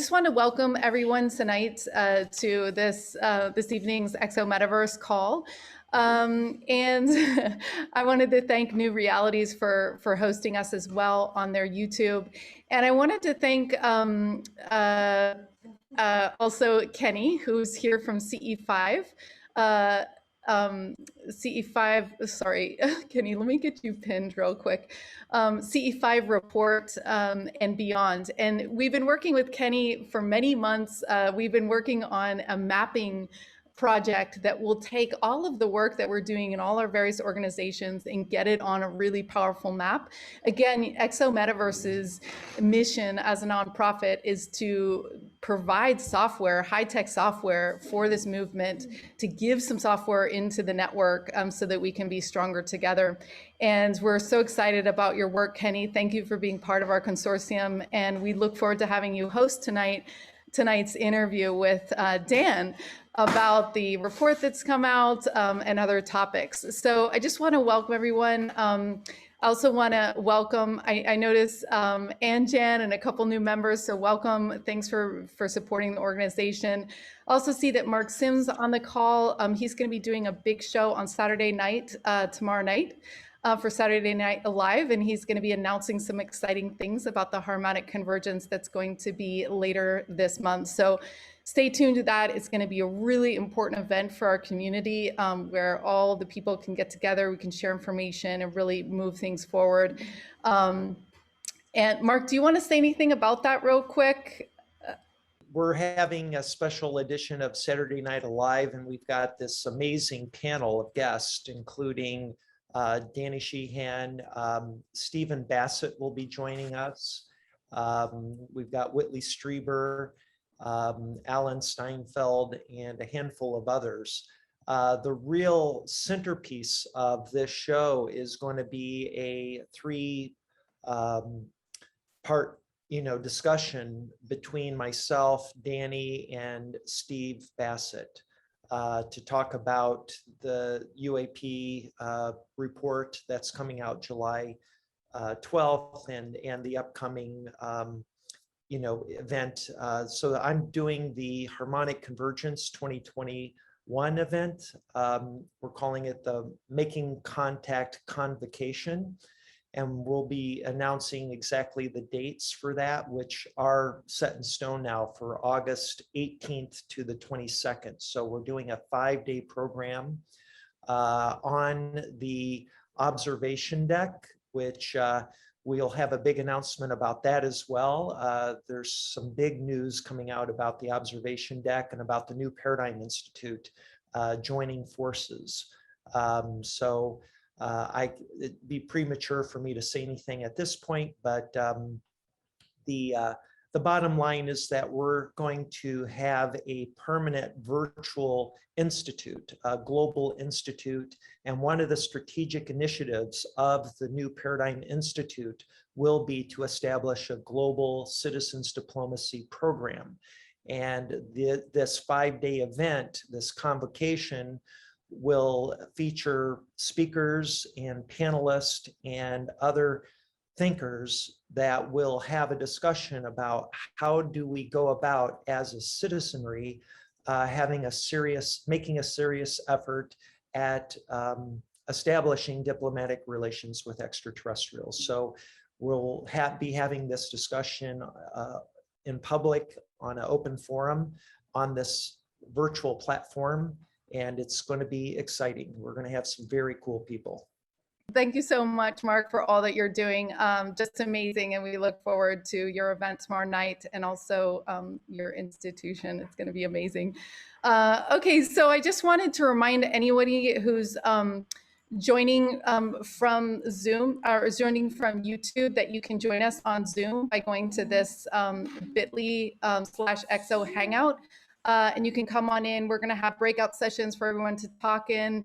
just want to welcome everyone tonight to this evening's Exo Metaverse call. And I wanted to thank New Realities for hosting us as well on their YouTube. And I wanted to thank also Kenny, who's here from CE5. CE5, sorry, Kenny, let me get you pinned real quick. CE5 Report and beyond. And we've been working with Kenny for many months. We've been working on a mapping project that will take all of the work that we're doing in all our various organizations and get it on a really powerful map. Again, Exo Metaverse's mission as a nonprofit is to provide software, high-tech software for this movement, to give some software into the network so that we can be stronger together. And we're so excited about your work, Kenny. Thank you for being part of our consortium. And we look forward to having you host tonight's interview with Dan about the report that's come out and other topics. So I just want to welcome everyone. I also want to welcome, I noticed Anjan and a couple new members, so welcome. Thanks for supporting the organization. Also see that Mark Sims on the call. He's going to be doing a big show on Saturday night, tomorrow night. For Saturday Night Live, and he's going to be announcing some exciting things about the harmonic convergence that's going to be later this month. So stay tuned to that. It's going to be a really important event for our community where all the people can get together, we can share information and really move things forward. And Mark, do you want to say anything about that real quick? We're having a special edition of Saturday Night Live, and we've got this amazing panel of guests, including Danny Sheehan, Stephen Bassett will be joining us. We've got Whitley Strieber, Alan Steinfeld, and a handful of others. The real centerpiece of this show is going to be a three-part discussion between myself, Danny, and Steve Bassett. To talk about the UAP report that's coming out July 12th and the upcoming event. So I'm doing the Harmonic Convergence 2021 event. We're calling it the Making Contact Convocation. And we'll be announcing exactly the dates for that, which are set in stone now for August 18th to the 22nd. So we're doing a 5-day program on the observation deck, which we'll have a big announcement about that as well. There's some big news coming out about the observation deck and about the New Paradigm Institute joining forces. It'd be premature for me to say anything at this point, but the bottom line is that we're going to have a permanent virtual institute, a global institute, and one of the strategic initiatives of the New Paradigm Institute will be to establish a global citizens diplomacy program. And this 5-day event, this convocation, will feature speakers and panelists and other thinkers that will have a discussion about how do we go about as a citizenry making a serious effort at establishing diplomatic relations with extraterrestrials. So we'll be having this discussion in public on an open forum on this virtual platform. And it's going to be exciting. We're going to have some very cool people. Thank you so much, Mark, for all that you're doing. Just amazing. And we look forward to your event tomorrow night and also your institution. It's going to be amazing. Okay, so I just wanted to remind anybody who's joining from Zoom or joining from YouTube that you can join us on Zoom by going to this bit.ly/exo hangout. And you can come on in. We're going to have breakout sessions for everyone to talk in.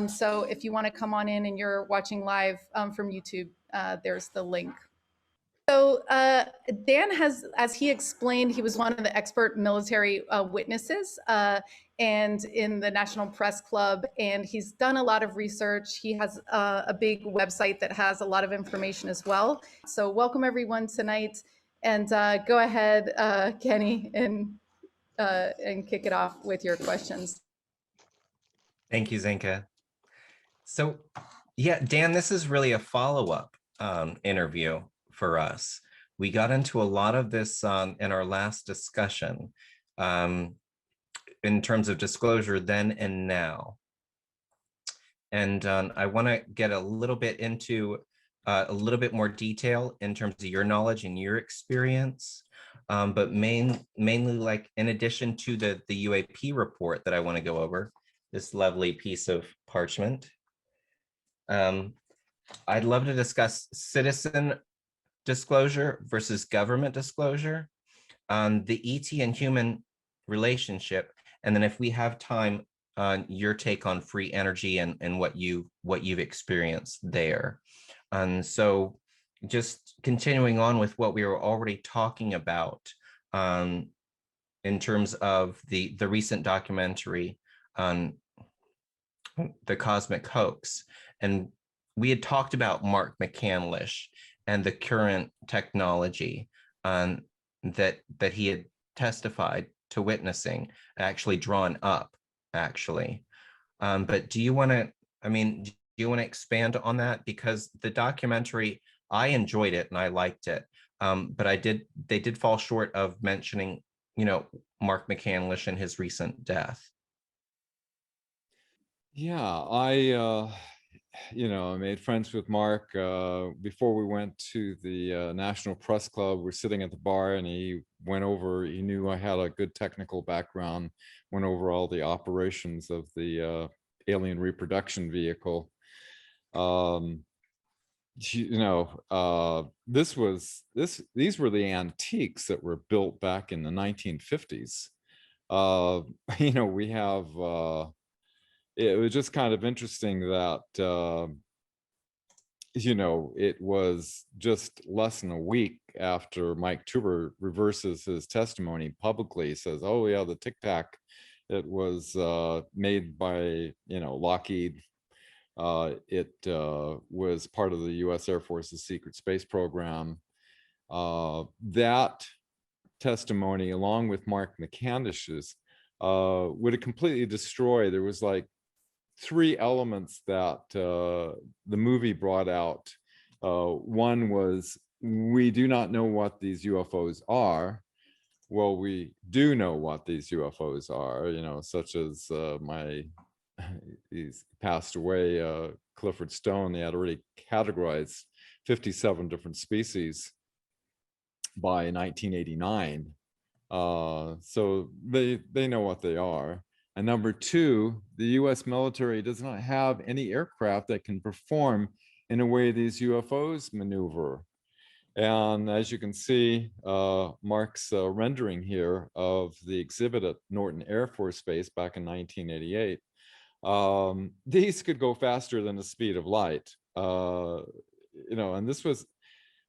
So if you want to come on in and you're watching live from YouTube, there's the link. So Dan has, as he explained, he was one of the expert military witnesses and in the National Press Club, and he's done a lot of research. He has a big website that has a lot of information as well. So welcome everyone tonight. And go ahead, Kenny, and kick it off with your questions. Thank you, Zinka. So, yeah, Dan, this is really a follow-up interview for us. We got into a lot of this in our last discussion in terms of disclosure then and now. And I want to get a little bit into a little bit more detail in terms of your knowledge and your experience, but mainly like in addition to the UAP report that I want to go over, this lovely piece of parchment. I'd love to discuss citizen disclosure versus government disclosure, the ET and human relationship, and then if we have time, your take on free energy and what you've experienced there. And so just continuing on with what we were already talking about in terms of the recent documentary on the Cosmic Hoax. And we had talked about Mark McCandlish and the current technology that he had testified to witnessing, actually drawn up, actually. But do you want to, do you want to expand on that? Because the documentary, I enjoyed it and I liked it, but they did fall short of mentioning, Mark McCandlish and his recent death. Yeah, I made friends with Mark before we went to the National Press Club. We're sitting at the bar and he knew I had a good technical background, went over all the operations of the alien reproduction vehicle. These were the antiques that were built back in the 1950s. We have it was just kind of interesting that it was just less than a week after Mike Tuber reverses his testimony publicly. He says, oh yeah, the Tic Tac, it was made by Lockheed. It was part of the US Air Force's secret space program. That testimony, along with Mark McCandlish's, would have completely destroyed. There was like 3 elements that the movie brought out. One was, we do not know what these UFOs are. Well, we do know what these UFOs are, such as he's passed away, Clifford Stone. They had already categorized 57 different species by 1989. So they know what they are. And number 2, the US military does not have any aircraft that can perform in a way these UFOs maneuver. And as you can see, Mark's rendering here of the exhibit at Norton Air Force Base back in 1988, these could go faster than the speed of light. And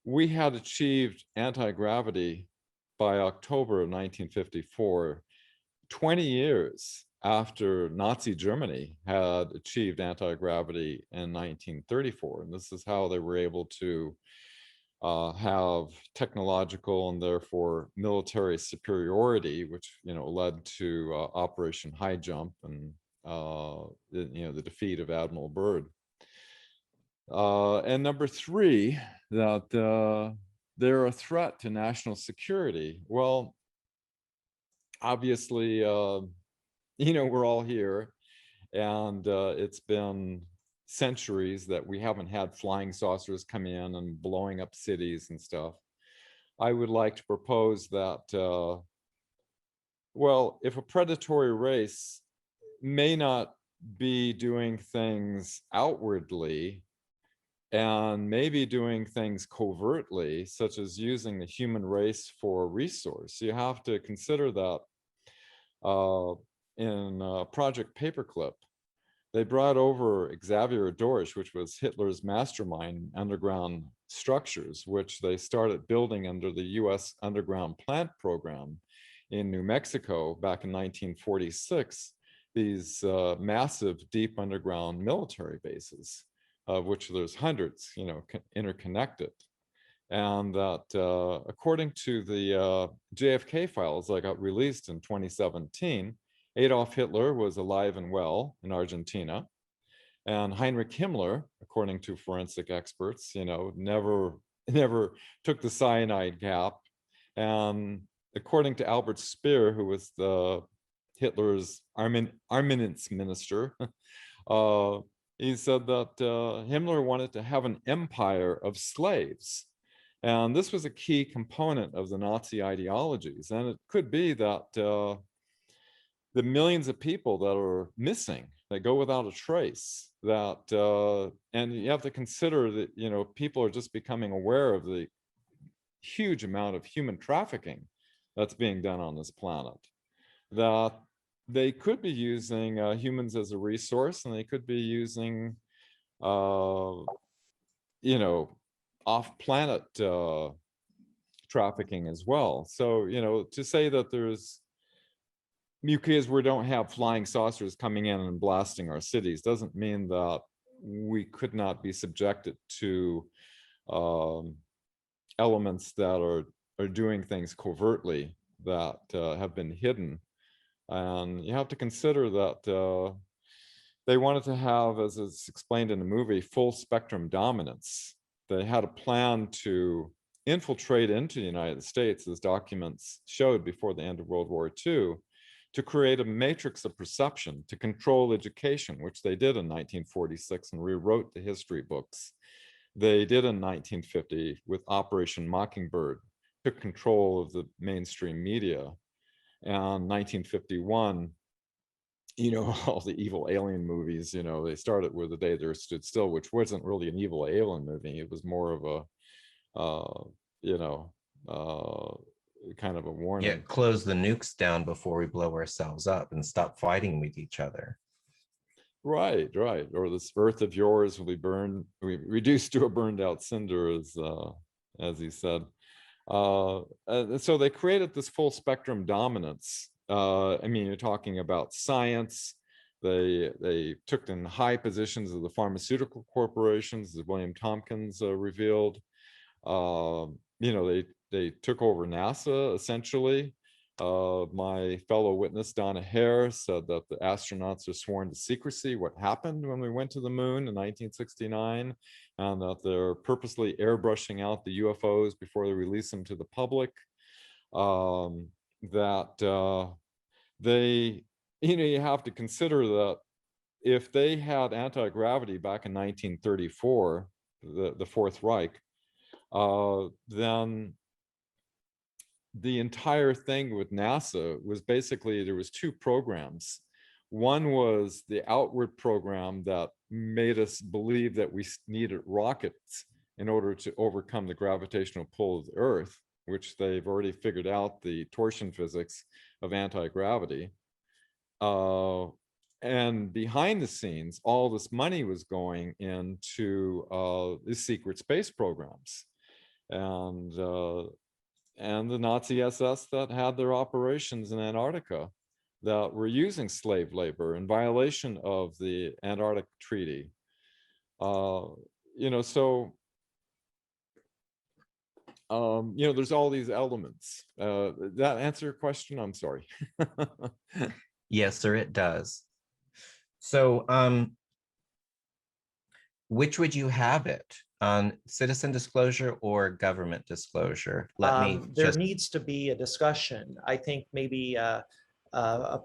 we had achieved anti-gravity by October of 1954, 20 years after Nazi Germany had achieved anti-gravity in 1934. And this is how they were able to have technological and therefore military superiority, which led to Operation High Jump and the defeat of Admiral Byrd. And number 3, that they're a threat to national security. Well, obviously, we're all here, and it's been centuries that we haven't had flying saucers come in and blowing up cities and stuff. I would like to propose that, well, if a predatory race may not be doing things outwardly and maybe doing things covertly, such as using the human race for a resource, you have to consider that in Project Paperclip, they brought over Xavier Dorsch, which was Hitler's mastermind underground structures, which they started building under the US underground plant program in New Mexico back in 1946, these massive deep underground military bases, of which there's hundreds, interconnected. and that according to the JFK files that got released in 2017, Adolf Hitler was alive and well in Argentina, and Heinrich Himmler, according to forensic experts, never took the cyanide cap. And according to Albert Speer, who was the Hitler's armaments minister, he said that Himmler wanted to have an empire of slaves. And this was a key component of the Nazi ideologies. And it could be that the millions of people that are missing, that go without a trace, that, and you have to consider that, people are just becoming aware of the huge amount of human trafficking that's being done on this planet, that they could be using humans as a resource, and they could be using, off-planet trafficking as well. So, to say that there's, because we don't have flying saucers coming in and blasting our cities doesn't mean that we could not be subjected to elements that are doing things covertly that have been hidden. And you have to consider that they wanted to have, as is explained in the movie, full spectrum dominance. They had a plan to infiltrate into the United States, as documents showed before the end of World War II, to create a matrix of perception, to control education, which they did in 1946 and rewrote the history books. They did in 1950 with Operation Mockingbird, took control of the mainstream media. And 1951, all the evil alien movies, they started with The Day the Earth Stood Still, which wasn't really an evil alien movie. It was more of a, kind of a warning. Yeah, close the nukes down before we blow ourselves up and stop fighting with each other. Right. Or this Earth of yours will be burned, reduced to a burned out cinder, as he said. So they created this full spectrum dominance. You're talking about science. They took in high positions of the pharmaceutical corporations, as William Tompkins revealed. They took over NASA, essentially. My fellow witness, Donna Hare, said that the astronauts are sworn to secrecy what happened when we went to the moon in 1969, and that they're purposely airbrushing out the UFOs before they release them to the public. You have to consider that if they had anti-gravity back in 1934, the Fourth Reich, then the entire thing with NASA was basically, there was two programs. One was the outward program that made us believe that we needed rockets in order to overcome the gravitational pull of the Earth, which they've already figured out the torsion physics of anti-gravity. And behind the scenes, all this money was going into the secret space programs. And the Nazi SS that had their operations in Antarctica that were using slave labor in violation of the Antarctic Treaty. There's all these elements. That answer your question? I'm sorry. Yes, sir, it does. So which would you have it? On citizen disclosure or government disclosure? There needs to be a discussion. I think maybe a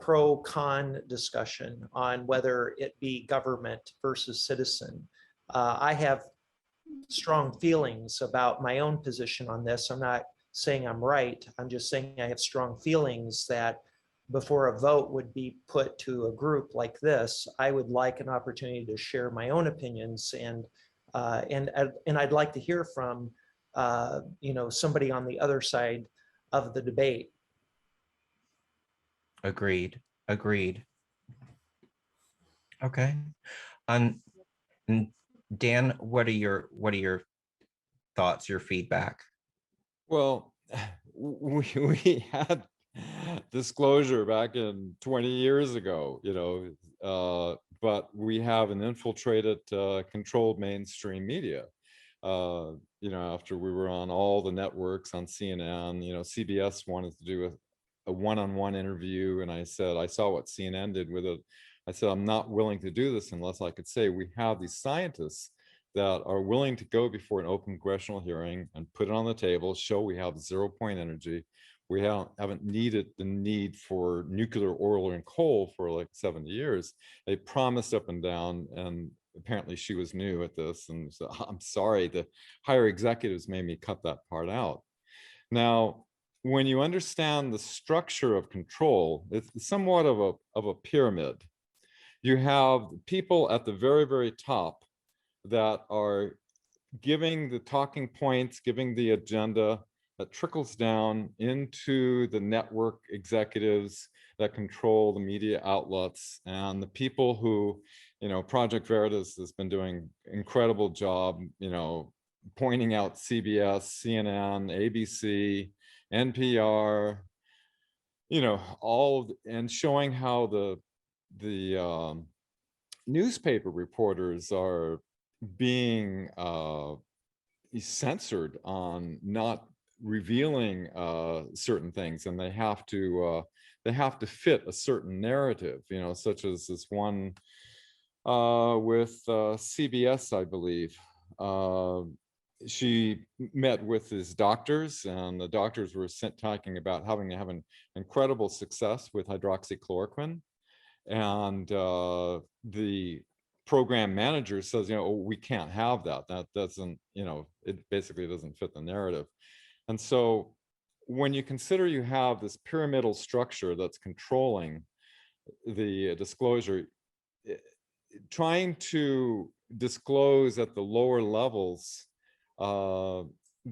pro-con discussion on whether it be government versus citizen. I have strong feelings about my own position on this. I'm not saying I'm right. I'm just saying I have strong feelings that before a vote would be put to a group like this, I would like an opportunity to share my own opinions, and I'd like to hear from somebody on the other side of the debate. Agreed. Okay. And Dan, what are your thoughts, your feedback? Well, we had disclosure back in 20 years ago, but we have an infiltrated, controlled mainstream media. after we were on all the networks on CNN, CBS wanted to do a one-on-one interview. And I said, I saw what CNN did with it. I said, I'm not willing to do this unless I could say we have these scientists that are willing to go before an open congressional hearing and put it on the table, show we have 0-point energy. We haven't needed the need for nuclear, oil, and coal for like 70 years. They promised up and down, and apparently she was new at this. And so I'm sorry, the higher executives made me cut that part out. Now, when you understand the structure of control, it's somewhat of a pyramid. You have people at the very, very top that are giving the talking points, giving the agenda that trickles down into the network executives that control the media outlets, and the people who, Project Veritas has been doing incredible job, pointing out CBS, CNN, ABC, NPR, and showing how the newspaper reporters are being censored on not revealing certain things, and they have to fit a certain narrative, such as this one with CBS, I believe. She met with his doctors, and the doctors were talking about having incredible success with hydroxychloroquine, and the program manager says, we can't have that. That doesn't, it basically doesn't fit the narrative. And so when you consider you have this pyramidal structure that's controlling the disclosure, trying to disclose at the lower levels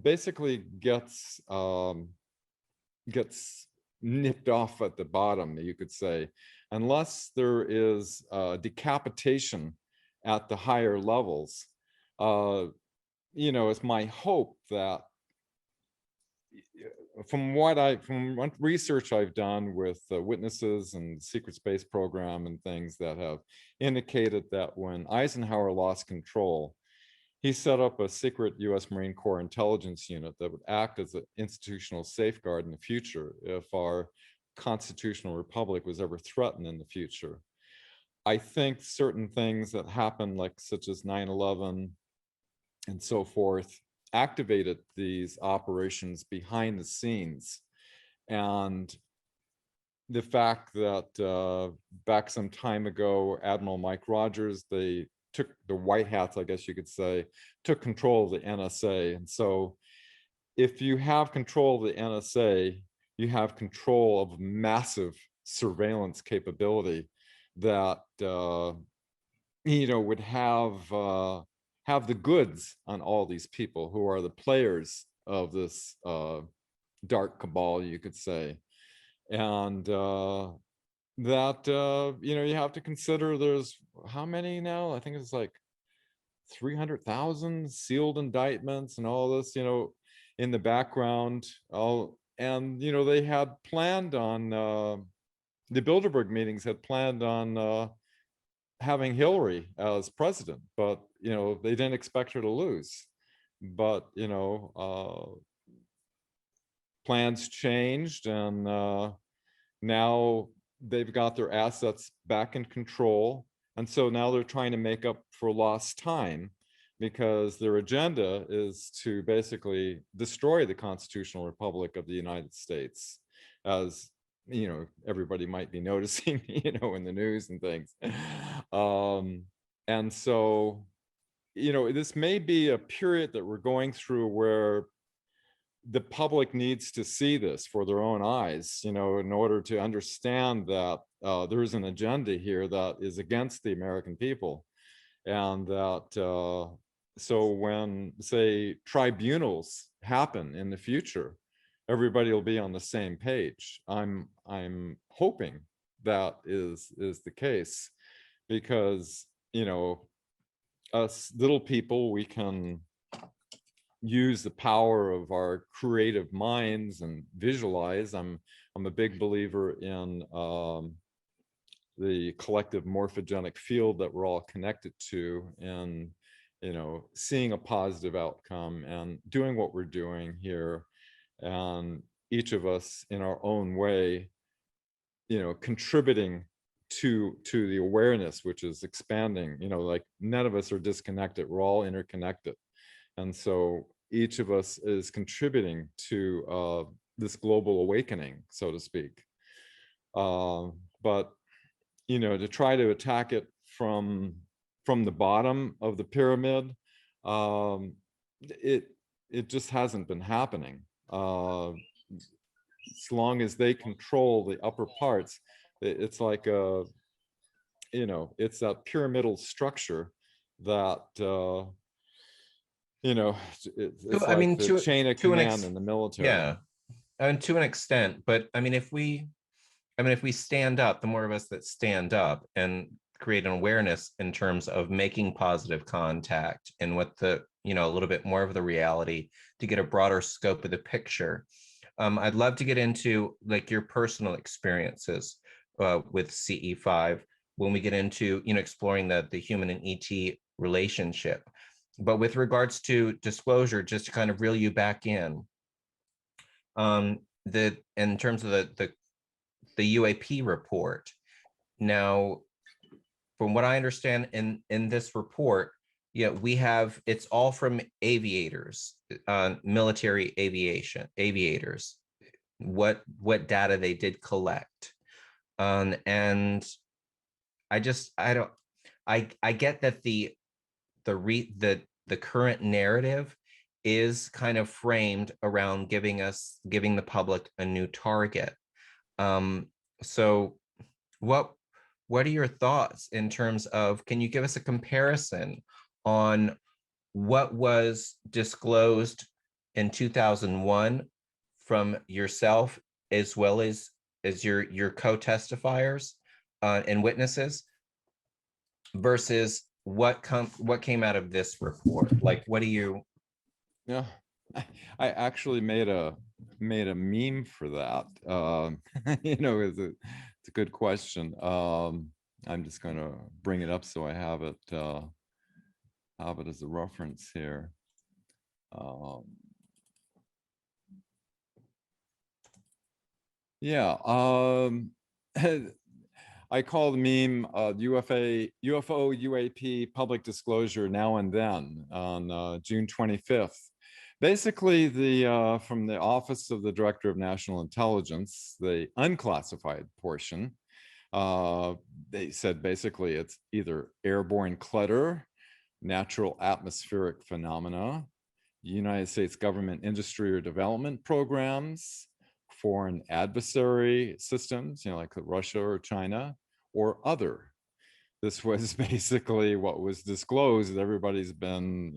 basically gets nipped off at the bottom, you could say, unless there is decapitation at the higher levels. It's my hope that from research I've done with witnesses and secret space program and things that have indicated that when Eisenhower lost control, he set up a secret US Marine Corps intelligence unit that would act as an institutional safeguard in the future if our constitutional republic was ever threatened in the future. I think certain things that happened, like such as 9/11 and so forth, activated these operations behind the scenes. And the fact that back some time ago, Admiral Mike Rogers, they took the white hats, I guess you could say, took control of the NSA. And so if you have control of the NSA, you have control of massive surveillance capability that would have the goods on all these people who are the players of this dark cabal, you could say. And that you have to consider there's how many now? I think it's like 300,000 sealed indictments and all this, in the background. And they had planned on the Bilderberg meetings had planned on having Hillary as president, but they didn't expect her to lose. But plans changed, and now they've got their assets back in control, and so now they're trying to make up for lost time, because their agenda is to basically destroy the constitutional republic of the United States, as everybody might be noticing, in the news and things. And so, this may be a period that we're going through where the public needs to see this for their own eyes, in order to understand that there is an agenda here that is against the American people. And that, so when, say, tribunals happen in the future, everybody will be on the same page. I'm hoping that is the case, because us little people, we can use the power of our creative minds and visualize. I'm a big believer in the collective morphogenic field that we're all connected to, and seeing a positive outcome and doing what we're doing here, and each of us in our own way, contributing to the awareness, which is expanding. Like, none of us are disconnected, we're all interconnected, and so each of us is contributing to this global awakening, so to speak. But to try to attack it from the bottom of the pyramid, it just hasn't been happening. As long as they control the upper parts, it's like it's that pyramidal structure that it's I like mean, the chain of to an command in the military. yeah, and to an extent, but I mean, if we stand up, the more of us that stand up and create an awareness in terms of making positive contact and what the, a little bit more of the reality to get a broader scope of the picture. I'd love to get into like your personal experiences with CE5 when we get into, exploring the human and ET relationship. But with regards to disclosure, just to kind of reel you back in, in terms of the UAP report. Now, from what I understand in this report, it's all from aviators, military aviators, what data they did collect. And I get that the current narrative is kind of framed around giving the public a new target. So what are your thoughts in terms of, can you give us a comparison on what was disclosed in 2001 from yourself, as well as your co-testifiers and witnesses, versus what came out of this report? Like, what do you? Yeah, I actually made a meme for that. It's a good question. I'm just going to bring it up so I have it as a reference here. Yeah. I call the meme UFO UAP public disclosure now and then on June 25th. Basically, from the Office of the Director of National Intelligence, the unclassified portion, they said basically it's either airborne clutter, natural atmospheric phenomena, United States government industry or development programs, foreign adversary systems, like Russia or China, or other. This was basically what was disclosed that everybody's been,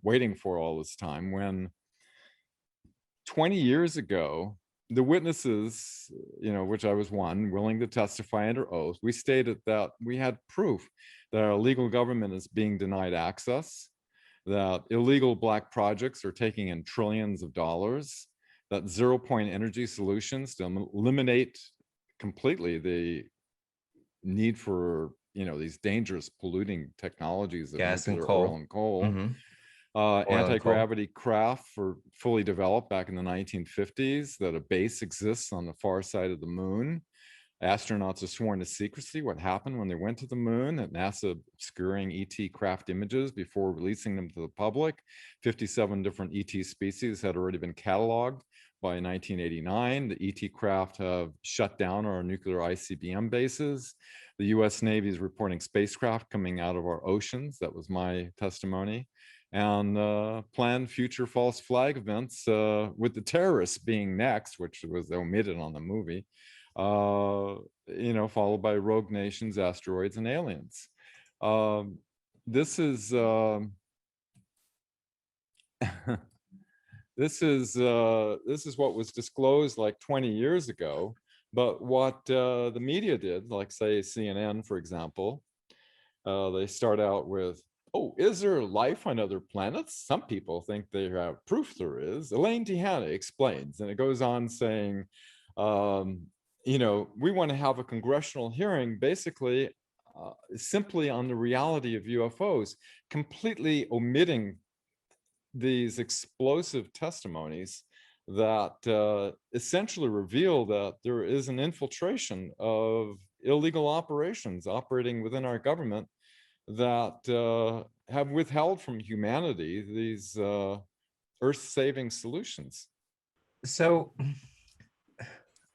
waiting for all this time, when 20 years ago, the witnesses, which I was one, willing to testify under oath, we stated that we had proof that our legal government is being denied access, that illegal black projects are taking in trillions of dollars, that 0-point energy solutions to eliminate completely the need for these dangerous polluting technologies of Gas and nuclear, coal. oil and coal. Mm-hmm. Anti-gravity craft were fully developed back in the 1950s, that a base exists on the far side of the moon. Astronauts are sworn to secrecy what happened when they went to the moon, at NASA obscuring ET craft images before releasing them to the public. 57 different ET species had already been cataloged by 1989. The ET craft have shut down our nuclear ICBM bases. The US Navy is reporting spacecraft coming out of our oceans. That was my testimony. And planned future false flag events, with the terrorists being next, which was omitted on the movie, followed by rogue nations, asteroids, and aliens. This is this is what was disclosed like 20 years ago. But what the media did, like say CNN, for example, they start out with, "Oh, is there life on other planets? Some people think they have proof there is." Elaine Tehana explains, and it goes on saying, we want to have a congressional hearing basically simply on the reality of UFOs, completely omitting these explosive testimonies that essentially reveal that there is an infiltration of illegal operations operating within our government that have withheld from humanity these earth-saving solutions. So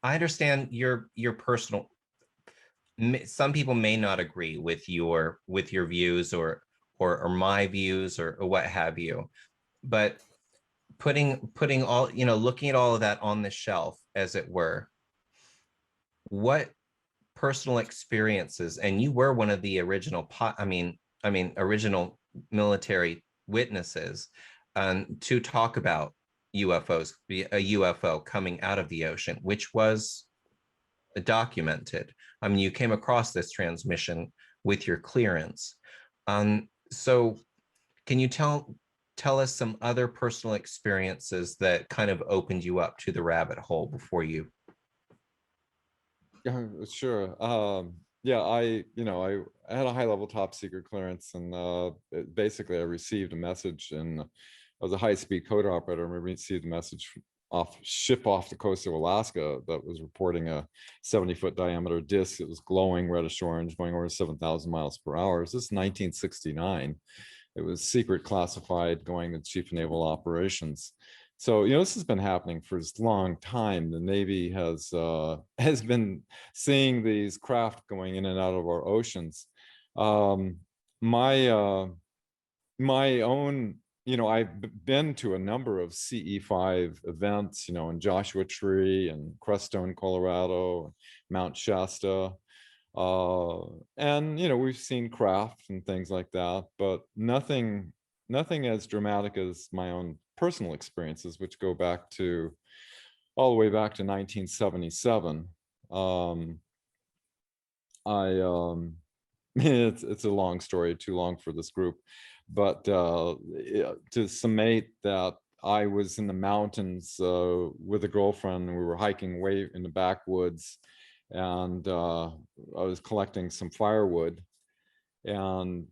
I understand your personal. Some people may not agree with your views or my views or what have you, but putting all, looking at all of that on the shelf, as it were, what personal experiences, and you were one of the original original military witnesses to talk about UFOs, a UFO coming out of the ocean, which was documented. I mean, you came across this transmission with your clearance. So can you tell us some other personal experiences that kind of opened you up to the rabbit hole before you? Yeah, sure. Yeah, I had a high-level top secret clearance, and basically I received a message, and I was a high-speed code operator, and we received a message off the coast of Alaska that was reporting a 70-foot diameter disc. It was glowing reddish orange, going over 7,000 miles per hour. This is 1969. It was secret, classified, going to Chief of Naval Operations. So, this has been happening for a long time. The Navy has been seeing these craft going in and out of our oceans. My own, I've been to a number of CE5 events, in Joshua Tree and Crestone, Colorado, Mount Shasta. And, we've seen craft and things like that, but nothing as dramatic as my own personal experiences, which go back to all the way back to 1977. It's a long story, too long for this group, but to summate that, I was in the mountains with a girlfriend, and we were hiking way in the backwoods, and I was collecting some firewood, and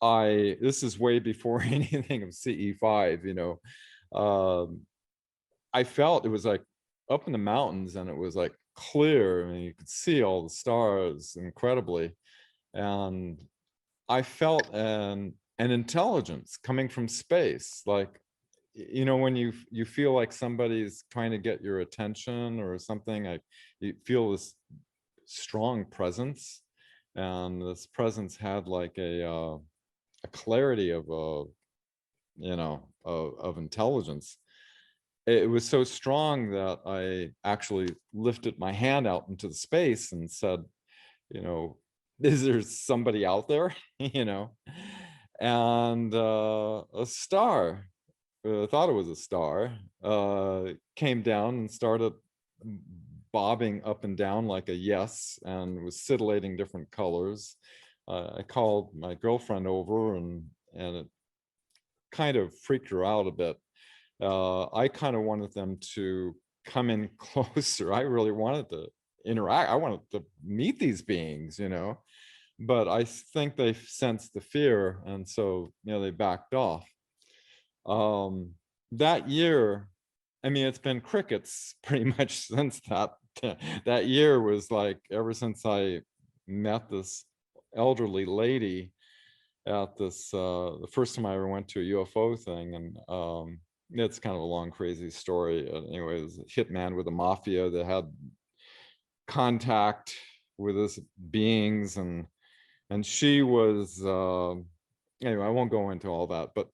this is way before anything of CE5, I felt it was like up in the mountains, and it was like clear. I mean, you could see all the stars incredibly, and I felt an intelligence coming from space, like, when you feel like somebody's trying to get your attention or something, you feel this strong presence, and this presence had like a clarity of of intelligence. It was so strong that I actually lifted my hand out into the space and said, is there somebody out there? And a star, thought it was a star, came down and started bobbing up and down like a yes, and was scintillating different colors. I called my girlfriend over, and it kind of freaked her out a bit. I kind of wanted them to come in closer. I really wanted to interact. I wanted to meet these beings, but I think they sensed the fear, and so they backed off. That year, I mean, it's been crickets pretty much since that. That year was like, ever since I met this elderly lady at this, the first time I ever went to a UFO thing, and it's kind of a long, crazy story. Anyway, it was a hitman with a mafia that had contact with this beings, and she was, anyway, I won't go into all that, but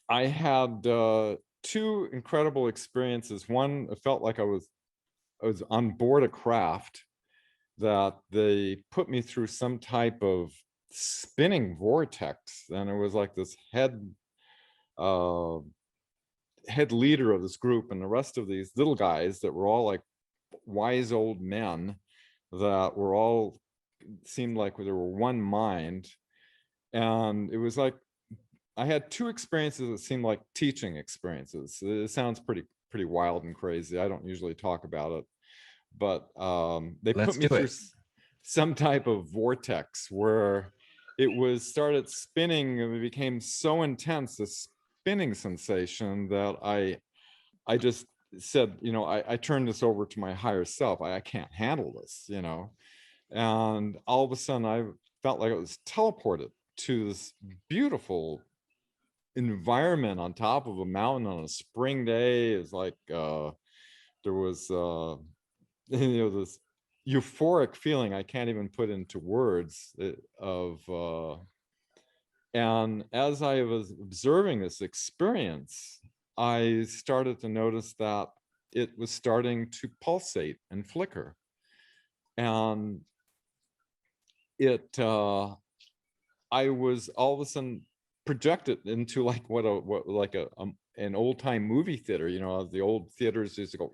I had two incredible experiences. One, it felt like I was on board a craft that they put me through some type of spinning vortex, and it was like this head leader of this group, and the rest of these little guys that were all like wise old men that were all, seemed like they were one mind. And it was like, I had two experiences that seemed like teaching experiences. It sounds pretty wild and crazy. I don't usually talk about it, but they Let's put me do through it. some type of vortex where it was started spinning and it became so intense, this spinning sensation, that I just said, I turned this over to my higher self. I can't handle this, and all of a sudden I felt like I was teleported to this beautiful environment on top of a mountain on a spring day. It's like there was this euphoric feeling I can't even put into words and as I was observing this experience, I started to notice that it was starting to pulsate and flicker. And I was all of a sudden projected into like an old time movie theater. The old theaters used to go,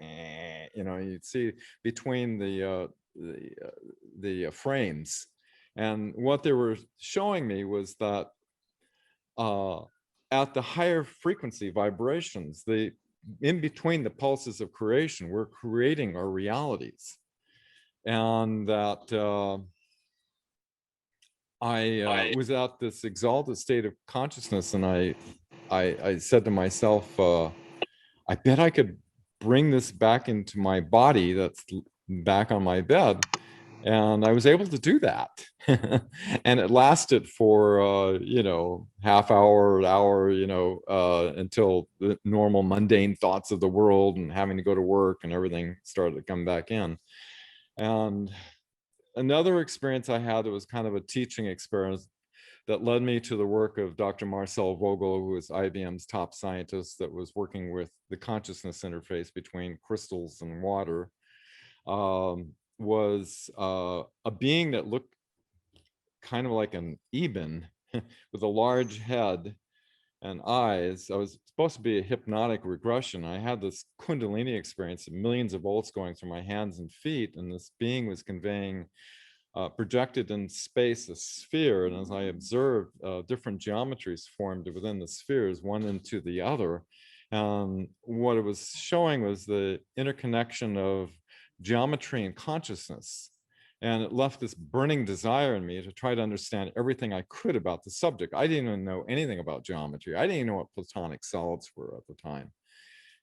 you'd see between the frames. And what they were showing me was that at the higher frequency vibrations, in between the pulses of creation, we're creating our realities. And that I was at this exalted state of consciousness, and I said to myself, I bet I could bring this back into my body that's back on my bed. And I was able to do that. And it lasted for, half hour, hour, until the normal mundane thoughts of the world and having to go to work and everything started to come back in. And another experience I had that was kind of a teaching experience that led me to the work of Dr. Marcel Vogel, who was IBM's top scientist that was working with the consciousness interface between crystals and water. Was a being that looked kind of like an Eben with a large head and eyes. I was supposed to be a hypnotic regression. I had this Kundalini experience of millions of volts going through my hands and feet, and this being was conveying projected in space a sphere. And as I observed, different geometries formed within the spheres, one into the other. And what it was showing was the interconnection of geometry and consciousness. And it left this burning desire in me to try to understand everything I could about the subject. I didn't even know anything about geometry. I didn't even know what platonic solids were at the time.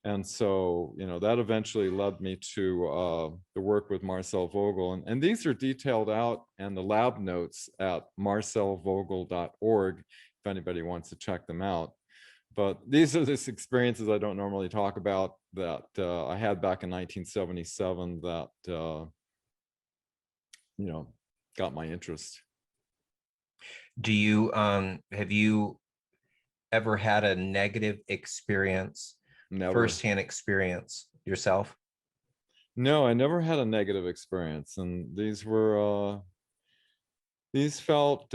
And so, that eventually led me to the work with Marcel Vogel. And these are detailed out in the lab notes at marcelvogel.org, if anybody wants to check them out. But these are these experiences I don't normally talk about that I had back in 1977 that, got my interest. Do you, have you ever had a negative experience? Never. Firsthand experience yourself? No, I never had a negative experience, and these felt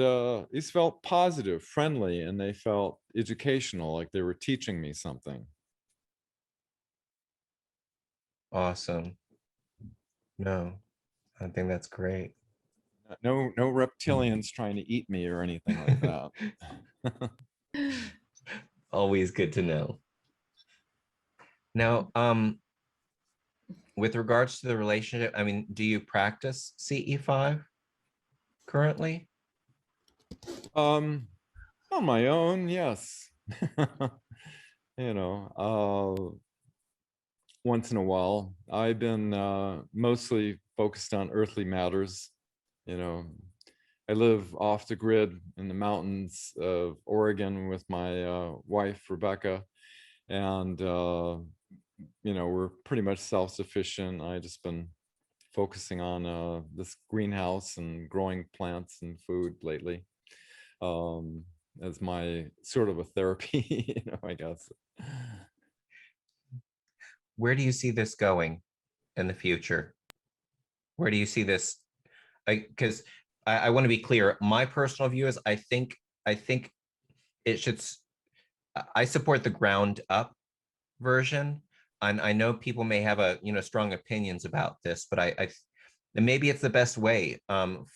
positive, friendly, and they felt educational, like they were teaching me something. Awesome. No, I think that's great. No reptilians trying to eat me or anything like that. Always good to know. Now, with regards to the relationship, I mean, do you practice CE5 currently? On my own, yes. Once in a while. I've been mostly focused on earthly matters. I live off the grid in the mountains of Oregon with my wife, Rebecca, and we're pretty much self-sufficient. I just been focusing on this greenhouse and growing plants and food lately as my sort of a therapy, I guess. Where do you see this going in the future? Where do you see this? Because I want to be clear. My personal view is I think it should. I support the ground up version, and I know people may have strong opinions about this, but and maybe it's the best way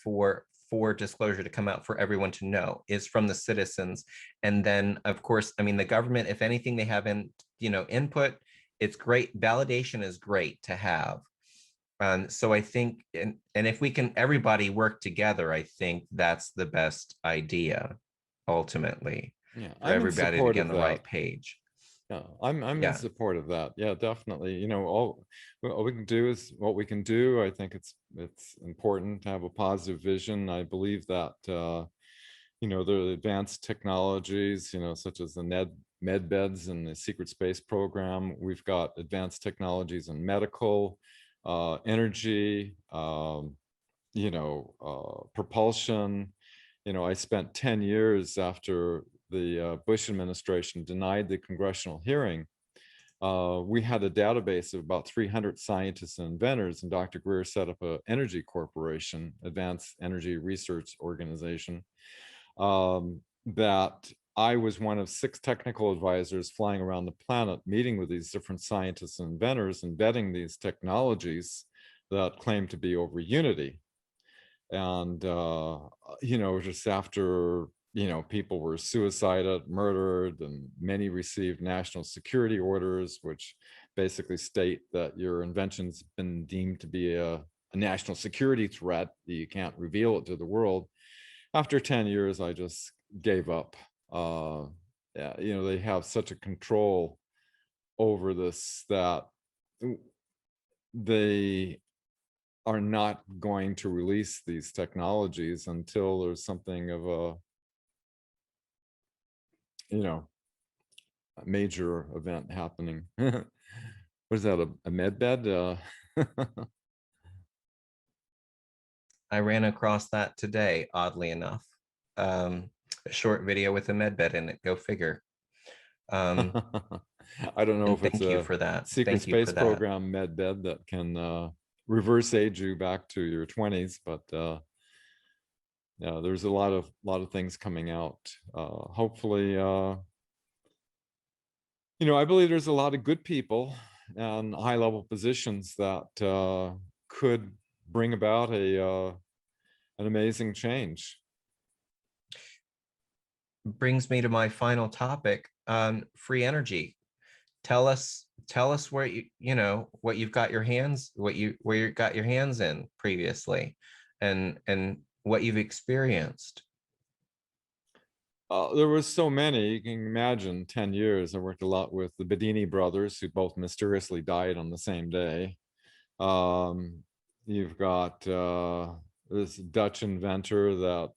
for disclosure to come out for everyone to know is from the citizens, and then of course, I mean the government. If anything, they have input. It's great. Validation is great to have. And so I think, and if we can, everybody work together, I think that's the best idea, ultimately, Yeah, for I'm in everybody to support get on of the right that. page. Yeah, I'm in Yeah. support of that. Yeah, definitely. You know, all we can do is what we can do. I think it's important to have a positive vision. I believe that you know, the advanced technologies, you know, such as the med beds and the secret space program. We've got advanced technologies in medical, energy, you know, propulsion. You know, I spent 10 years after the Bush administration denied the congressional hearing. We had a database of about 300 scientists and inventors, and Dr. Greer set up an energy corporation, Advanced Energy Research Organization, that I was one of 6 technical advisors flying around the planet, meeting with these different scientists and inventors and vetting these technologies that claim to be over unity. And, you know, just after, you know, people were suicided, murdered, and many received national security orders, which basically state that your invention's been deemed to be a national security threat, that you can't reveal it to the world. After 10 years, I just gave up. Yeah, you know, they have such a control over this that they are not going to release these technologies until there's something of a, you know, a major event happening. What is that, a med bed? I ran across that today, oddly enough. A short video with a med bed in it. Go figure. I don't know And if it's thank you a for that. secret Thank you for space that. program med bed that can reverse age you back to your 20s, but yeah, there's a lot of things coming out. Hopefully, you know, I believe there's a lot of good people and high level positions that could bring about an amazing change. Brings me to my final topic, free energy. Tell us where you know what you've got your hands, where you got your hands in previously, and what you've experienced. There was so many, you can imagine. 10 years I worked a lot with the Bedini brothers, who both mysteriously died on the same day. You've got this Dutch inventor that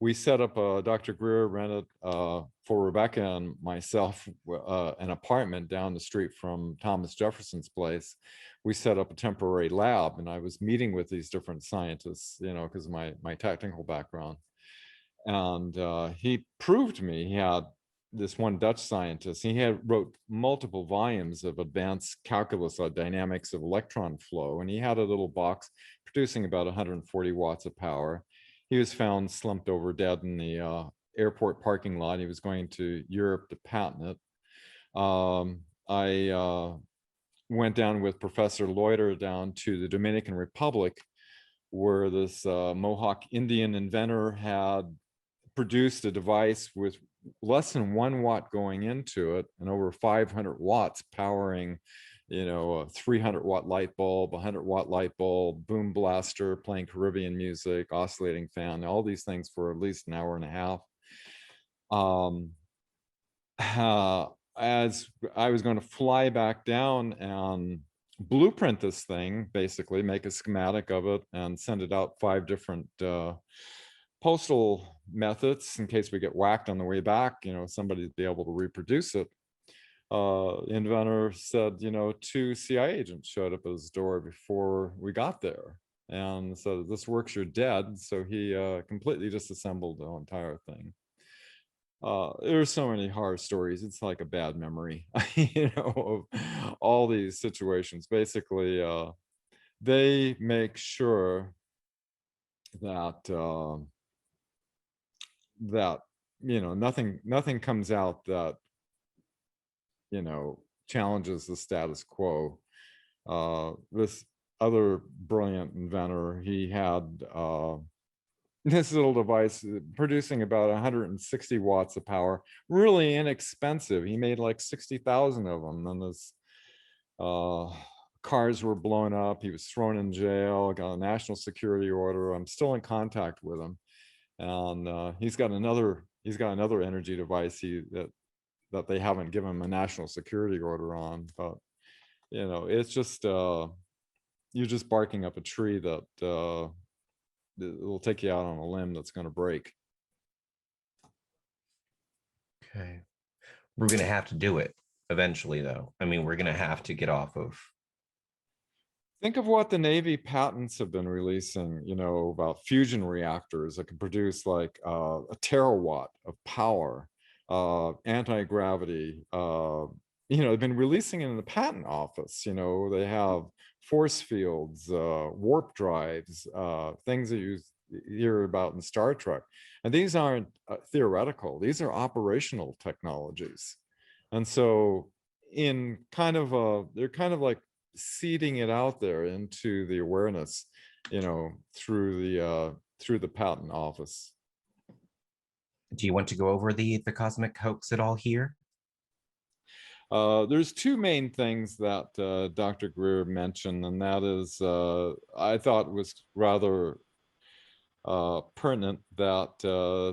we set up. Dr. Greer rented for Rebecca and myself an apartment down the street from Thomas Jefferson's place. We set up a temporary lab, and I was meeting with these different scientists, you know, because of my technical background. And he proved to me, he had this one Dutch scientist, he had wrote multiple volumes of advanced calculus on dynamics of electron flow, and he had a little box producing about 140 watts of power. He was found slumped over dead in the airport parking lot. He was going to Europe to patent it. I went down with Professor Loiter down to the Dominican Republic, where this Mohawk Indian inventor had produced a device with less than 1 watt going into it and over 500 watts powering, you know, a 300 watt light bulb, 100 watt light bulb, boom blaster, playing Caribbean music, oscillating fan, all these things for at least an hour and a half. As I was going to fly back down and blueprint this thing, basically make a schematic of it and send it out 5 different postal methods in case we get whacked on the way back, you know, somebody be able to reproduce it. The inventor said, you know, 2 CIA agents showed up at his door before we got there and said, "This works, you're dead." So he completely disassembled the entire thing. There's so many horror stories. It's like a bad memory, you know, of all these situations. Basically, they make sure that that, you know, nothing comes out that, you know, challenges the status quo. This other brilliant inventor, he had this little device producing about 160 watts of power, really inexpensive. He made like 60,000 of them. And this cars were blown up. He was thrown in jail, got a national security order. I'm still in contact with him, and he's got another energy device that they haven't given him a national security order on. But it's just you're just barking up a tree that will take you out on a limb that's going to break. Okay. We're going to have to do it eventually, though. I mean, we're going to have to get off of. Think of what the Navy patents have been releasing, about fusion reactors that can produce like a terawatt of power, anti-gravity. They've been releasing it in the patent office. They have force fields, warp drives, things that you hear about in Star Trek. And these aren't theoretical. These are operational technologies. And so they're kind of like seeding it out there into the awareness, through the patent office. Do you want to go over the cosmic hoax at all here? There's two main things that Dr. Greer mentioned, and that is, I thought was rather pertinent, that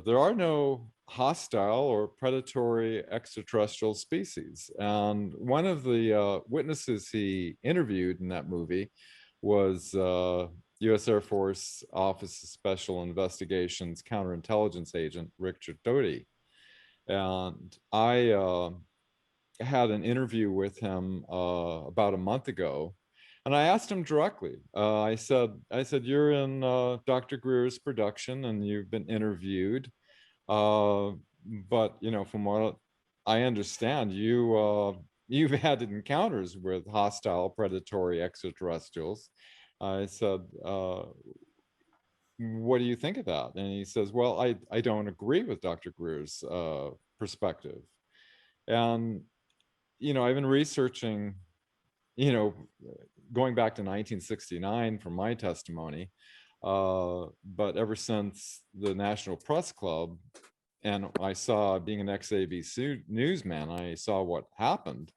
there are no hostile or predatory extraterrestrial species. And one of the witnesses he interviewed in that movie was U.S. Air Force Office of Special Investigations counterintelligence agent Richard Doty. And I had an interview with him about a month ago, and I asked him directly. I said, you're in Dr. Greer's production and you've been interviewed. But from what I understand, you've had encounters with hostile predatory extraterrestrials. I said, what do you think of that? And he says, well, I don't agree with Dr. Greer's perspective. And I've been researching, going back to 1969 from my testimony, but ever since the National Press Club, and I saw, being an ex-ABC newsman, I saw what happened.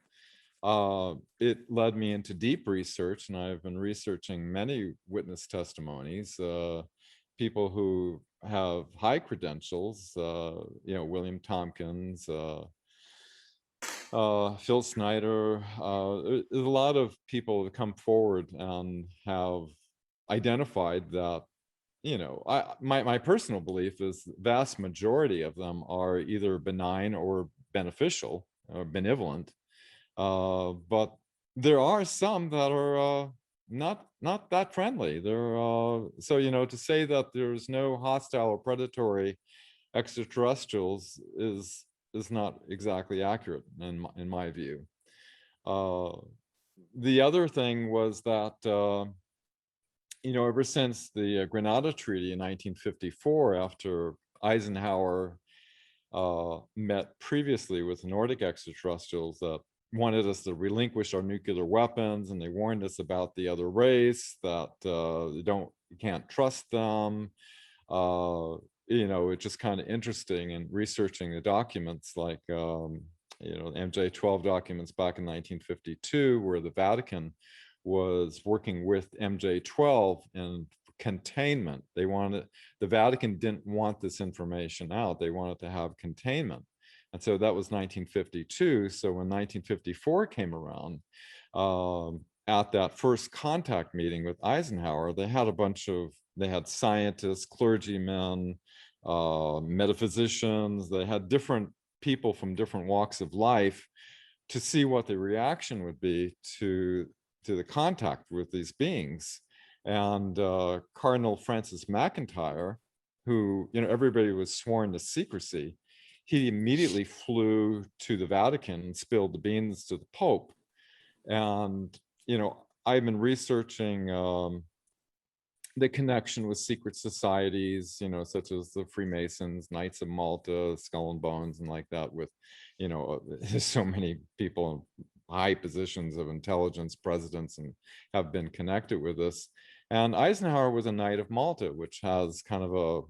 It led me into deep research, and I've been researching many witness testimonies, people who have high credentials, William Tompkins, Phil Snyder. There's a lot of people that come forward and have identified that, my personal belief is the vast majority of them are either benign or beneficial or benevolent. But there are some that are not that friendly. So, to say that there's no hostile or predatory extraterrestrials is not exactly accurate in my view. The other thing was that, ever since the Grenada Treaty in 1954, after Eisenhower met previously with Nordic extraterrestrials that wanted us to relinquish our nuclear weapons, and they warned us about the other race, that you can't trust them. It's just kind of interesting in researching the documents, like MJ-12 documents back in 1952, where the Vatican was working with MJ-12 in containment. The Vatican didn't want this information out. They wanted to have containment. And so that was 1952. So when 1954 came around, at that first contact meeting with Eisenhower, they had scientists, clergymen, metaphysicians. They had different people from different walks of life to see what the reaction would be to the contact with these beings. And Cardinal Francis McIntyre, who, everybody was sworn to secrecy, he immediately flew to the Vatican and spilled the beans to the Pope. And, I've been researching the connection with secret societies, such as the Freemasons, Knights of Malta, Skull and Bones, and like that, with, there's so many people in high positions of intelligence, presidents, and have been connected with this. And Eisenhower was a Knight of Malta, which has kind of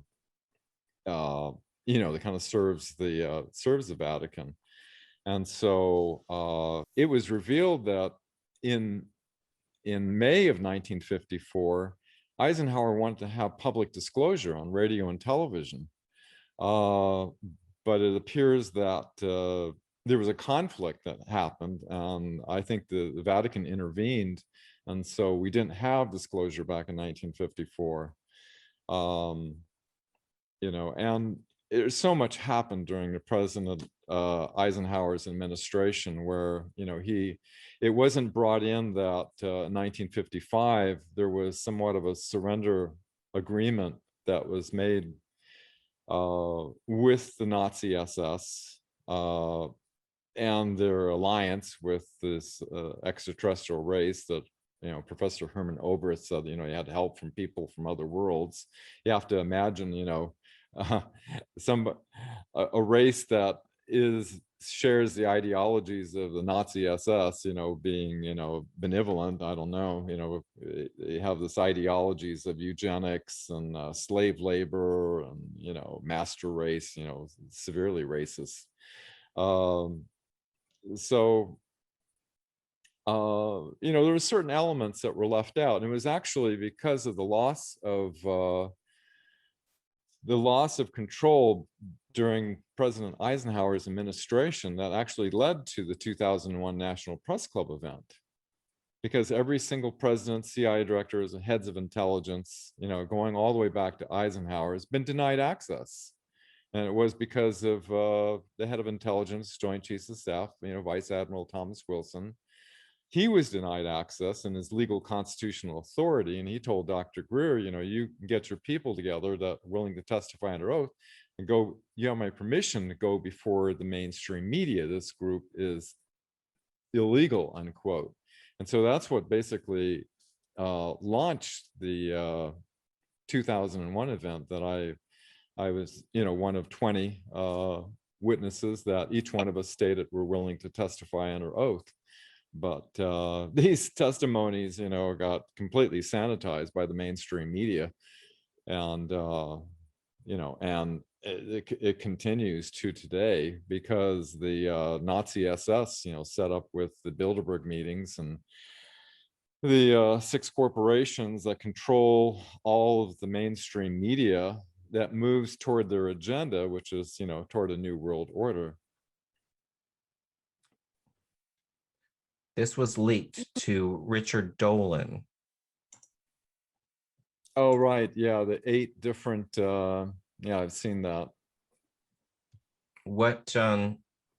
that kind of serves the Vatican. And so it was revealed that in in May of 1954, Eisenhower wanted to have public disclosure on radio and television. But it appears that there was a conflict that happened, and I think the Vatican intervened, and so we didn't have disclosure back in 1954. You know, and there's so much happened during the President Eisenhower's administration, where, you know, it wasn't brought in that in 1955 there was somewhat of a surrender agreement that was made with the Nazi SS and their alliance with this extraterrestrial race that, you know, Professor Herman Oberth said, you know, you had help from people from other worlds. You have to imagine, you know, a race that shares the ideologies of the Nazi SS, you know, being, you know, benevolent. I don't know, you know, they have this ideologies of eugenics and slave labor and, you know, master race, you know, severely racist. So you know, there were certain elements that were left out, and it was actually because of the loss of control during President Eisenhower's administration that actually led to the 2001 National Press Club event. Because every single president, CIA directors, and heads of intelligence, you know, going all the way back to Eisenhower, has been denied access. And it was because of the head of intelligence, Joint Chiefs of Staff, you know, Vice Admiral Thomas Wilson. He was denied access in his legal constitutional authority, and he told Dr. Greer, you know, you can get your people together that are willing to testify under oath and go, you have my permission to go before the mainstream media. This group is illegal, unquote. And so that's what basically launched the 2001 event that I was, you know, one of 20 witnesses that each one of us stated were willing to testify under oath. But these testimonies, you know, got completely sanitized by the mainstream media, and you know, and it continues to today, because the Nazi SS, you know, set up with the Bilderberg meetings and the 6 corporations that control all of the mainstream media that moves toward their agenda, which is, you know, toward a new world order. This was leaked to Richard Dolan. Oh, right. Yeah, the 8 different, yeah, I've seen that. What,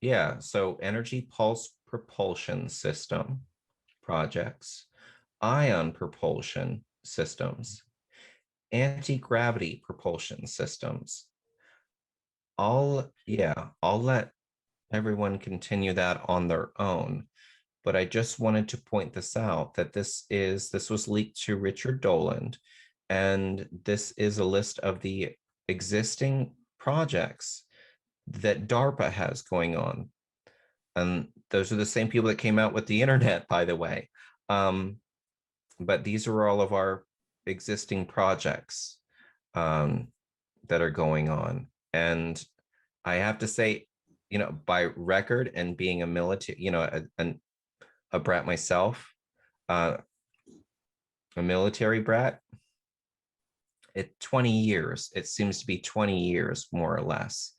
yeah, so energy pulse propulsion system projects, ion propulsion systems, anti-gravity propulsion systems. I'll let everyone continue that on their own. But I just wanted to point this out, that this was leaked to Richard Dolan, and this is a list of the existing projects that DARPA has going on. And those are the same people that came out with the internet, by the way. But these are all of our existing projects that are going on. And I have to say, you know, by record and being a military, you know, a brat myself, a military brat, 20 years, it seems to be 20 years more or less.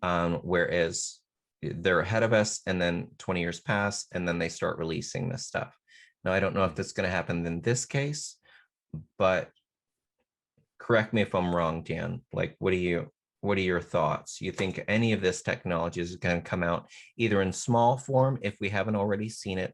Whereas they're ahead of us, and then 20 years pass, and then they start releasing this stuff. Now, I don't know if that's going to happen in this case, but correct me if I'm wrong, Dan. Like, what are your thoughts? You think any of this technology is going to come out either in small form, if we haven't already seen it,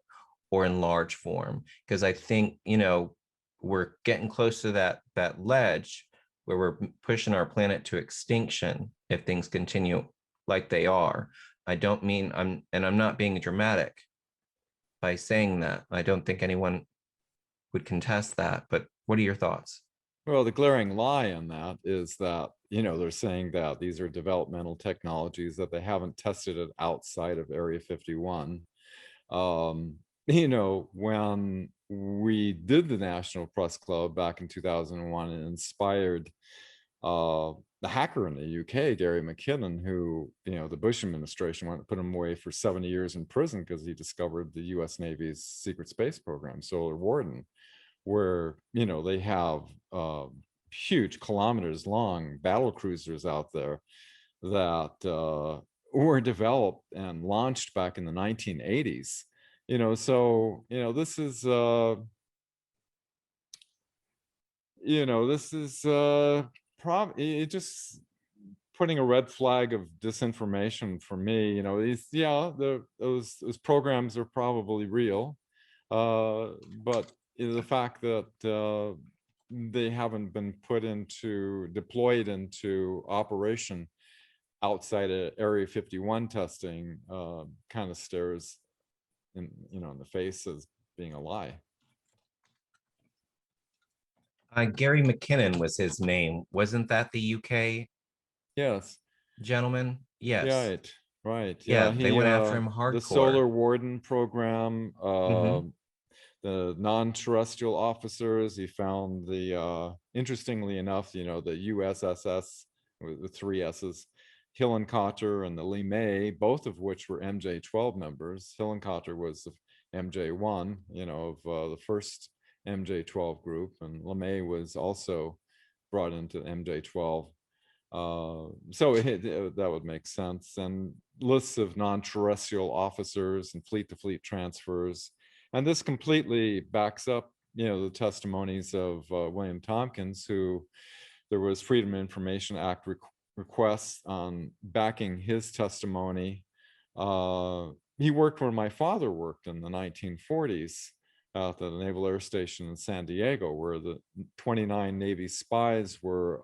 or in large form? Because I think, you know, we're getting close to that ledge where we're pushing our planet to extinction if things continue like they are. I don't mean, I'm not being dramatic by saying that. I don't think anyone would contest that, but what are your thoughts? Well, the glaring lie in that is that, you know, they're saying that these are developmental technologies, that they haven't tested it outside of Area 51. You know, when we did the National Press Club back in 2001, it inspired the hacker in the UK, Gary McKinnon, who, the Bush administration wanted to put him away for 70 years in prison because he discovered the US Navy's secret space program, Solar Warden, where, they have huge kilometers long battle cruisers out there that were developed and launched back in the 1980s. So, this is, it just putting a red flag of disinformation for me. Those programs are probably real, but the fact that they haven't been deployed into operation outside of Area 51 testing kind of stares in the face as being a lie. Gary McKinnon was his name. Wasn't that the UK Yes. gentleman? Yes. Right. Yeah, Yeah, they went after him hardcore. The Solar Warden program, Mhm. the non-terrestrial officers, he found interestingly enough, the USSS, with the 3 S's, Hillenkotter and the LeMay, both of which were MJ-12 members. Hillenkotter was the MJ-1, of the first MJ-12 group, and LeMay was also brought into MJ-12. So that would make sense. And lists of non-terrestrial officers and fleet-to-fleet transfers. And this completely backs up, the testimonies of William Tompkins, who there was Freedom of Information Act requests on backing his testimony. He worked where my father worked in the 1940s at the Naval Air Station in San Diego, where the 29 Navy spies were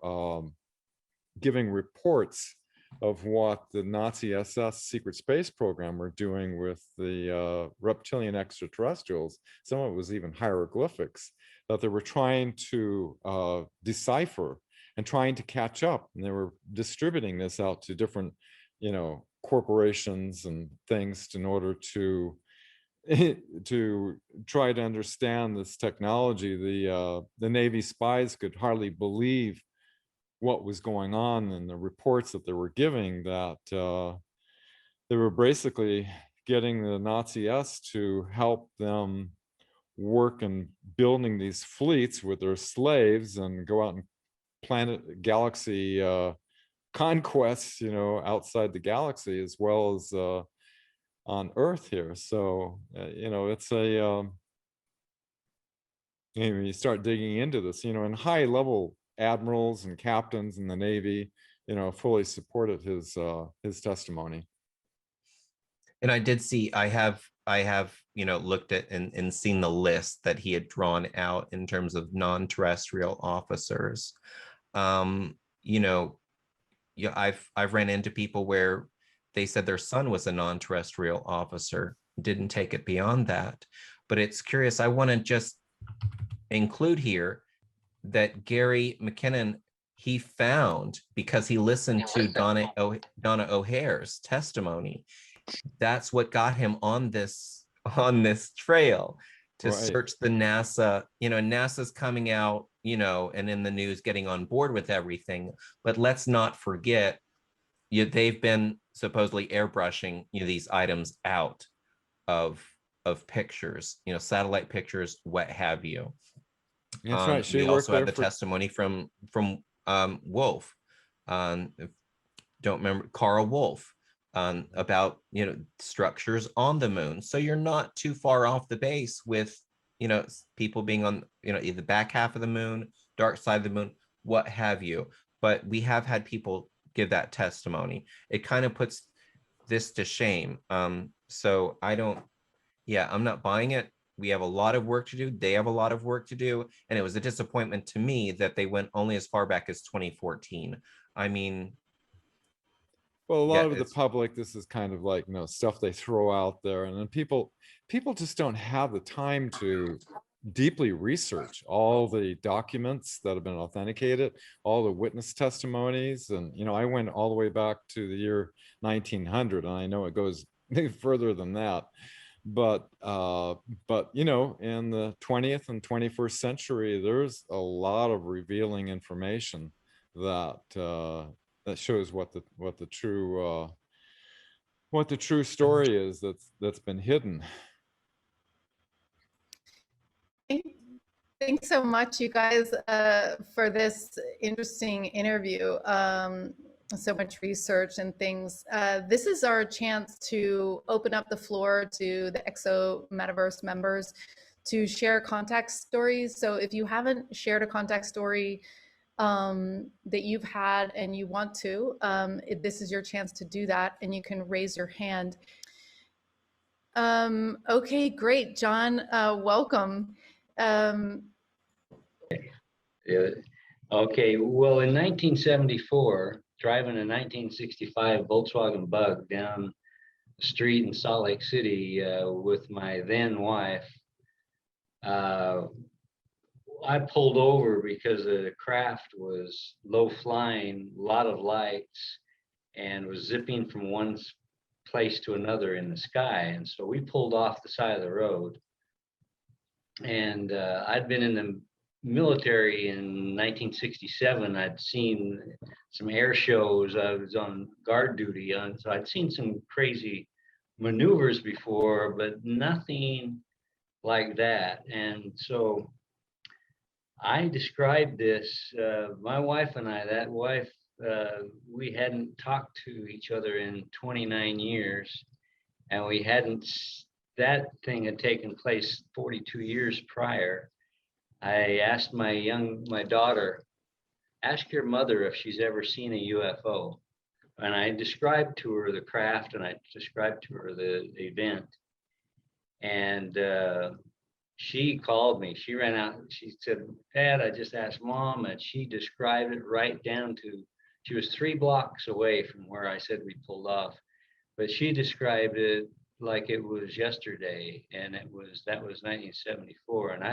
giving reports of what the Nazi SS secret space program were doing with the reptilian extraterrestrials. Some of it was even hieroglyphics that they were trying to decipher and trying to catch up. And they were distributing this out to different, corporations and things in order to try to understand this technology. The Navy spies could hardly believe what was going on in the reports that they were giving, that they were basically getting the Nazi S to help them work in building these fleets with their slaves and go out and planet galaxy conquests, outside the galaxy as well as on Earth here. So, it's you start digging into this, and high level admirals and captains in the Navy, fully supported his testimony. And I did see, I have, looked at and seen the list that he had drawn out in terms of non-terrestrial officers. I've ran into people where they said their son was a non-terrestrial officer, didn't take it beyond that. But it's curious, I want to just include here that Gary McKinnon, he found, because he listened to Donna O'Hare's testimony, that's what got him on this trail to search the NASA. NASA's coming out, and in the news getting on board with everything. But let's not forget, they've been supposedly airbrushing these items out of pictures, satellite pictures, what have you. That's right. She we worked also had there the testimony from Wolf. Don't remember, Carl Wolf, about structures on the moon. So you're not too far off the base with people being on either back half of the moon, dark side of the moon, what have you. But we have had people give that testimony. It kind of puts this to shame. So I'm not buying it. We have a lot of work to do. They have a lot of work to do. And it was a disappointment to me that they went only as far back as 2014. I mean, well, a lot of the public, this is kind of like, stuff they throw out there. And then people just don't have the time to deeply research all the documents that have been authenticated, all the witness testimonies. And, I went all the way back to the year 1900, and I know it goes further than that. But in the 20th and 21st century, there's a lot of revealing information that shows what the true story is that's been hidden. Thanks so much, you guys, for this interesting interview. So much research and things. This is our chance to open up the floor to the EXO Metaverse members to share contact stories. So if you haven't shared a contact story that you've had and you want to, this is your chance to do that, and you can raise your hand. Okay, great, John, welcome. Yeah. Okay, well, in 1974, driving a 1965 Volkswagen Bug down the street in Salt Lake City with my then wife, I pulled over because the craft was low flying, a lot of lights, and was zipping from one place to another in the sky. And so we pulled off the side of the road. And I'd been in the military in 1967. I'd seen some air shows. I was on guard duty, so I'd seen some crazy maneuvers before, but nothing like that. And so I described this, my wife and I, that wife, we hadn't talked to each other in 29 years, and we hadn't, that thing had taken place 42 years prior. I asked my daughter, ask your mother if she's ever seen a UFO. And I described to her the craft, and I described to her the event. And she called me. She ran out. She said, Dad, I just asked Mom, and she described it right down to, she was 3 blocks away from where I said we pulled off. But she described it like it was yesterday, and that was 1974. And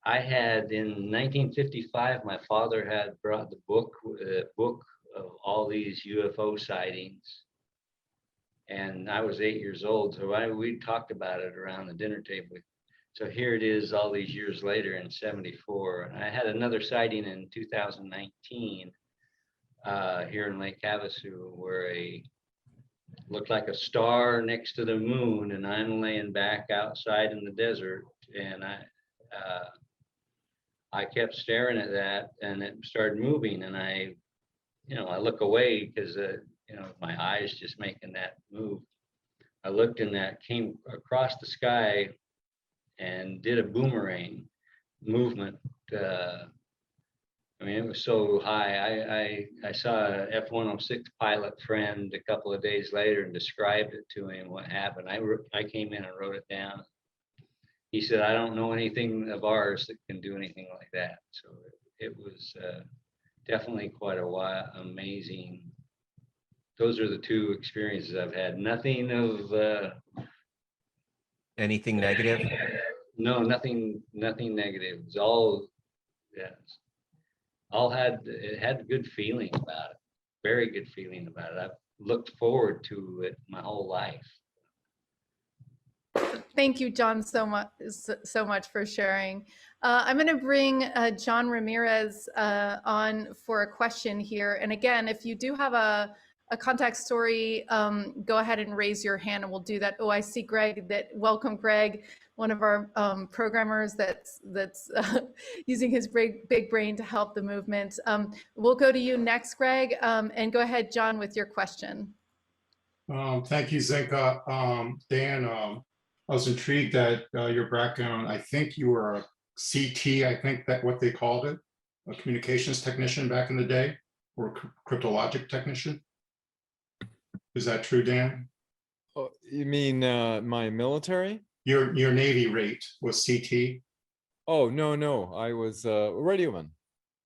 I had in 1955, my father had brought the book of all these UFO sightings, and I was 8 years old, so we talked about it around the dinner table. So here it is, all these years later in '74, and I had another sighting in 2019 here in Lake Havasu, where looked like a star next to the moon, and I'm laying back outside in the desert, and I kept staring at that, and it started moving, and I look away because my eyes just making that move. I looked, and that came across the sky and did a boomerang movement. I mean, it was so high. I saw a F-106 pilot friend a couple of days later and described it to him, what happened. I came in and wrote it down. He said, I don't know anything of ours that can do anything like that. So it was definitely quite amazing. Those are the 2 experiences I've had. Nothing of Anything negative? No, nothing negative. It's all, yes. It had a good feeling about it. Very good feeling about it. I've looked forward to it my whole life. Thank you, John, so much for sharing. I'm going to bring John Ramirez on for a question here. And again, if you do have a contact story, go ahead and raise your hand, and we'll do that. Oh, I see Greg. Welcome, Greg, one of our programmers that's using his big brain to help the movement. We'll go to you next, Greg, and go ahead, John, with your question. Thank you, Zenka. Dan, I was intrigued at your background. I think you were a CT, I think that what they called it, a communications technician back in the day, or cryptologic technician. Is that true, Dan? Oh, you mean my military? Your Navy rate was CT? Oh, no, I was a radioman.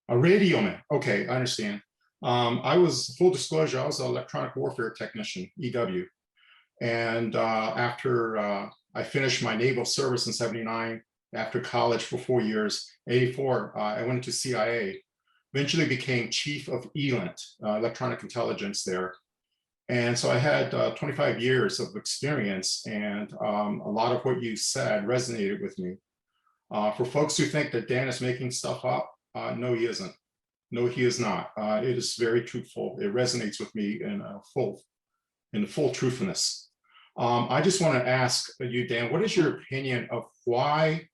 A radioman, okay, I understand. I was, full disclosure, I was an electronic warfare technician, EW. And after I finished my naval service in '79, after college for 4 years, '84, I went into CIA, eventually became chief of ELINT, electronic intelligence there. And so I had 25 years of experience, and a lot of what you said resonated with me. For folks who think that Dan is making stuff up, no, he isn't. No, he is not. It is very truthful. It resonates with me in full truthfulness. I just want to ask you, Dan, what is your opinion of why?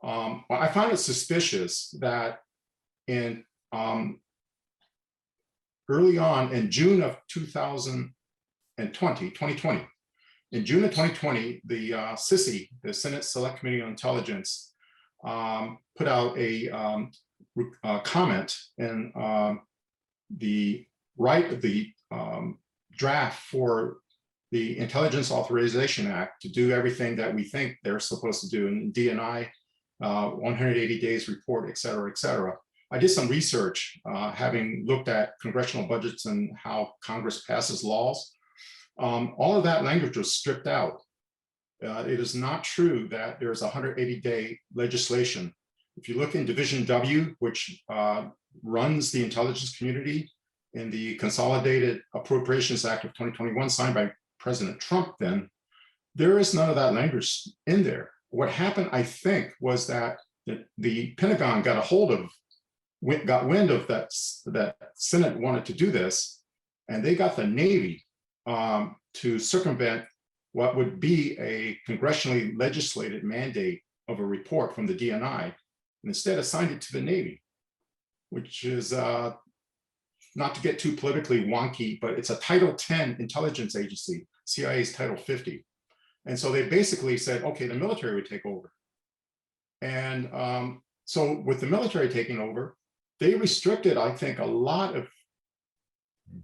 I find it suspicious that in early on in June of 2020, in June of 2020, the SISI, the Senate Select Committee on Intelligence, put out a comment in the draft for the Intelligence Authorization Act to do everything that we think they're supposed to do in DNI, 180 days report, et cetera, et cetera. I did some research, having looked at congressional budgets and how Congress passes laws. All of that language was stripped out. It is not true that there's a 180-day legislation. If you look in Division W, which runs the intelligence community in the Consolidated Appropriations Act of 2021, signed by President Trump then, there is none of that language in there. What happened, I think, was that the Pentagon got wind of that Senate wanted to do this, and they got the Navy to circumvent what would be a congressionally legislated mandate of a report from the DNI, and instead assigned it to the Navy, which is not to get too politically wonky, but it's a Title 10 intelligence agency, CIA's Title 50. And so they basically said, okay, the military would take over. And so with the military taking over, they restricted, I think, a lot of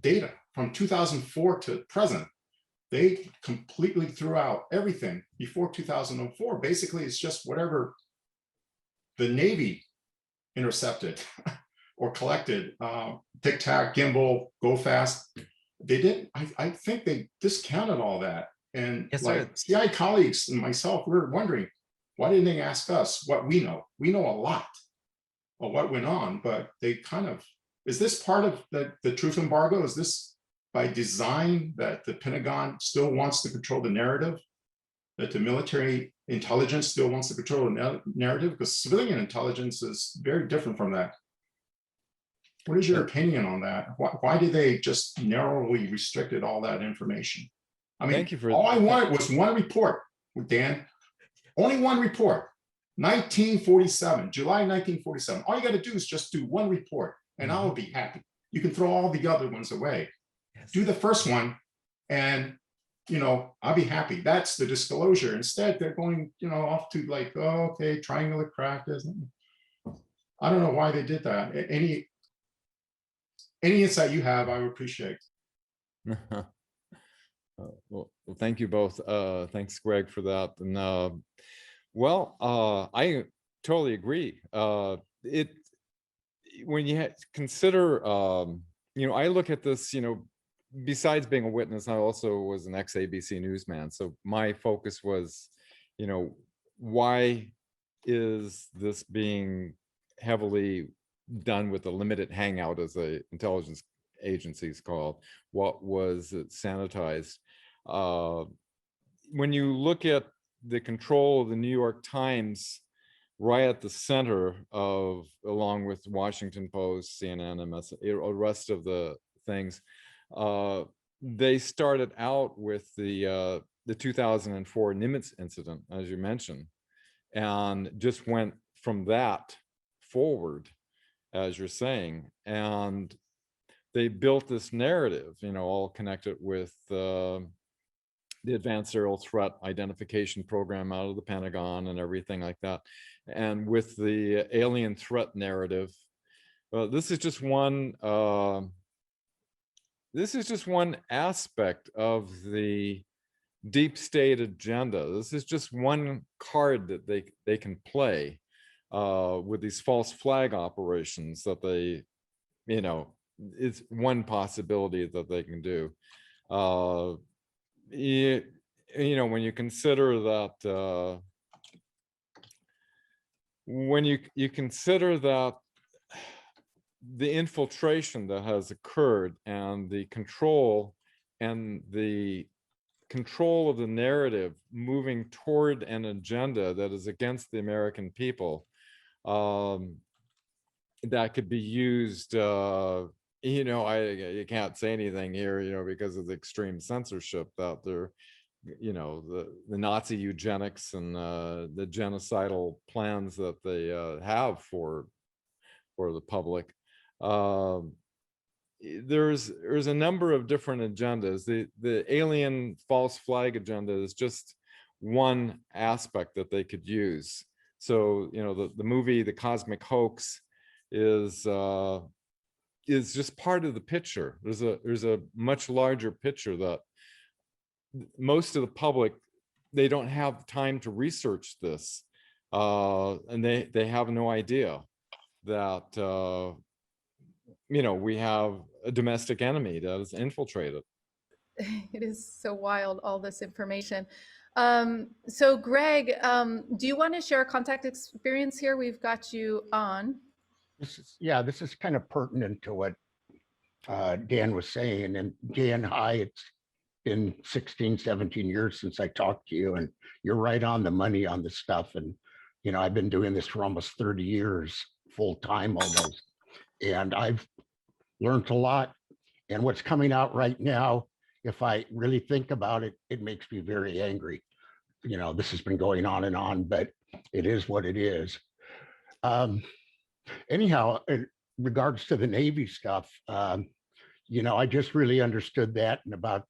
data from 2004 to present. They completely threw out everything before 2004. Basically, it's just whatever the Navy intercepted or collected, Tic Tac, gimbal, go fast. They didn't, I think they discounted all that. And Yes, like CI colleagues and myself, we were wondering, why didn't they ask us what we know? We know a lot of what went on, but they kind of, is this part of the truth embargo? Is this by design that the Pentagon still wants to control the narrative? That the military intelligence still wants to control the narrative? Because civilian intelligence is very different from that. What is your opinion on that? Why did they just narrowly restricted all that information? I mean, all I wanted was one report, Dan. Only one report. 1947, July 1947. All you got to do is just do one report, and I'll be happy. You can throw all the other ones away. Yes. Do the first one, and I'll be happy. That's the disclosure. Instead, they're going, off to like, oh, okay, triangular crack. I don't know why they did that. Any insight you have, I would appreciate. Well, thank you both. Thanks, Greg, for that. And I totally agree. When you consider, I look at this, besides being a witness, I also was an ex-ABC newsman. So my focus was, why is this being heavily done with a limited hangout, as the intelligence agencies called? What was it sanitized? When you look at the control of the New York Times right at the center of, along with Washington Post, CNN, MS, the rest of the things, they started out with the 2004 Nimitz incident, as you mentioned, and just went from that forward, as you're saying, and they built this narrative, all connected with the Advanced Aerial Threat Identification Program out of the Pentagon and everything like that. And with the alien threat narrative, this is just one aspect of the deep state agenda. This is just one card that they can play with these false flag operations that they, it's one possibility that they can do. When you consider that, when you consider that the infiltration that has occurred and the control of the narrative moving toward an agenda that is against the American people, that could be used, you know, you can't say anything here, you know, because of the extreme censorship out there, you know, the Nazi eugenics and the genocidal plans that they have for the public. There's a number of different agendas. The alien false flag agenda is just one aspect that they could use. So, you know, the movie, The Cosmic Hoax, is just part of the picture. There's a much larger picture that most of the public, they don't have time to research this, and they have no idea that you know, we have a domestic enemy that is infiltrated. It is so wild, all this information. So Greg, do you want to share a contact experience here? We've got you on. This is kind of pertinent to what Dan was saying. And Dan, hi, it's been 16, 17 years since I talked to you, and you're right on the money on this stuff. And, you know, I've been doing this for almost 30 years, full time almost, and I've learned a lot. And what's coming out right now, if I really think about it, it makes me very angry. You know, this has been going on, but it is what it is. Anyhow, in regards to the Navy stuff, you know, I just really understood that in about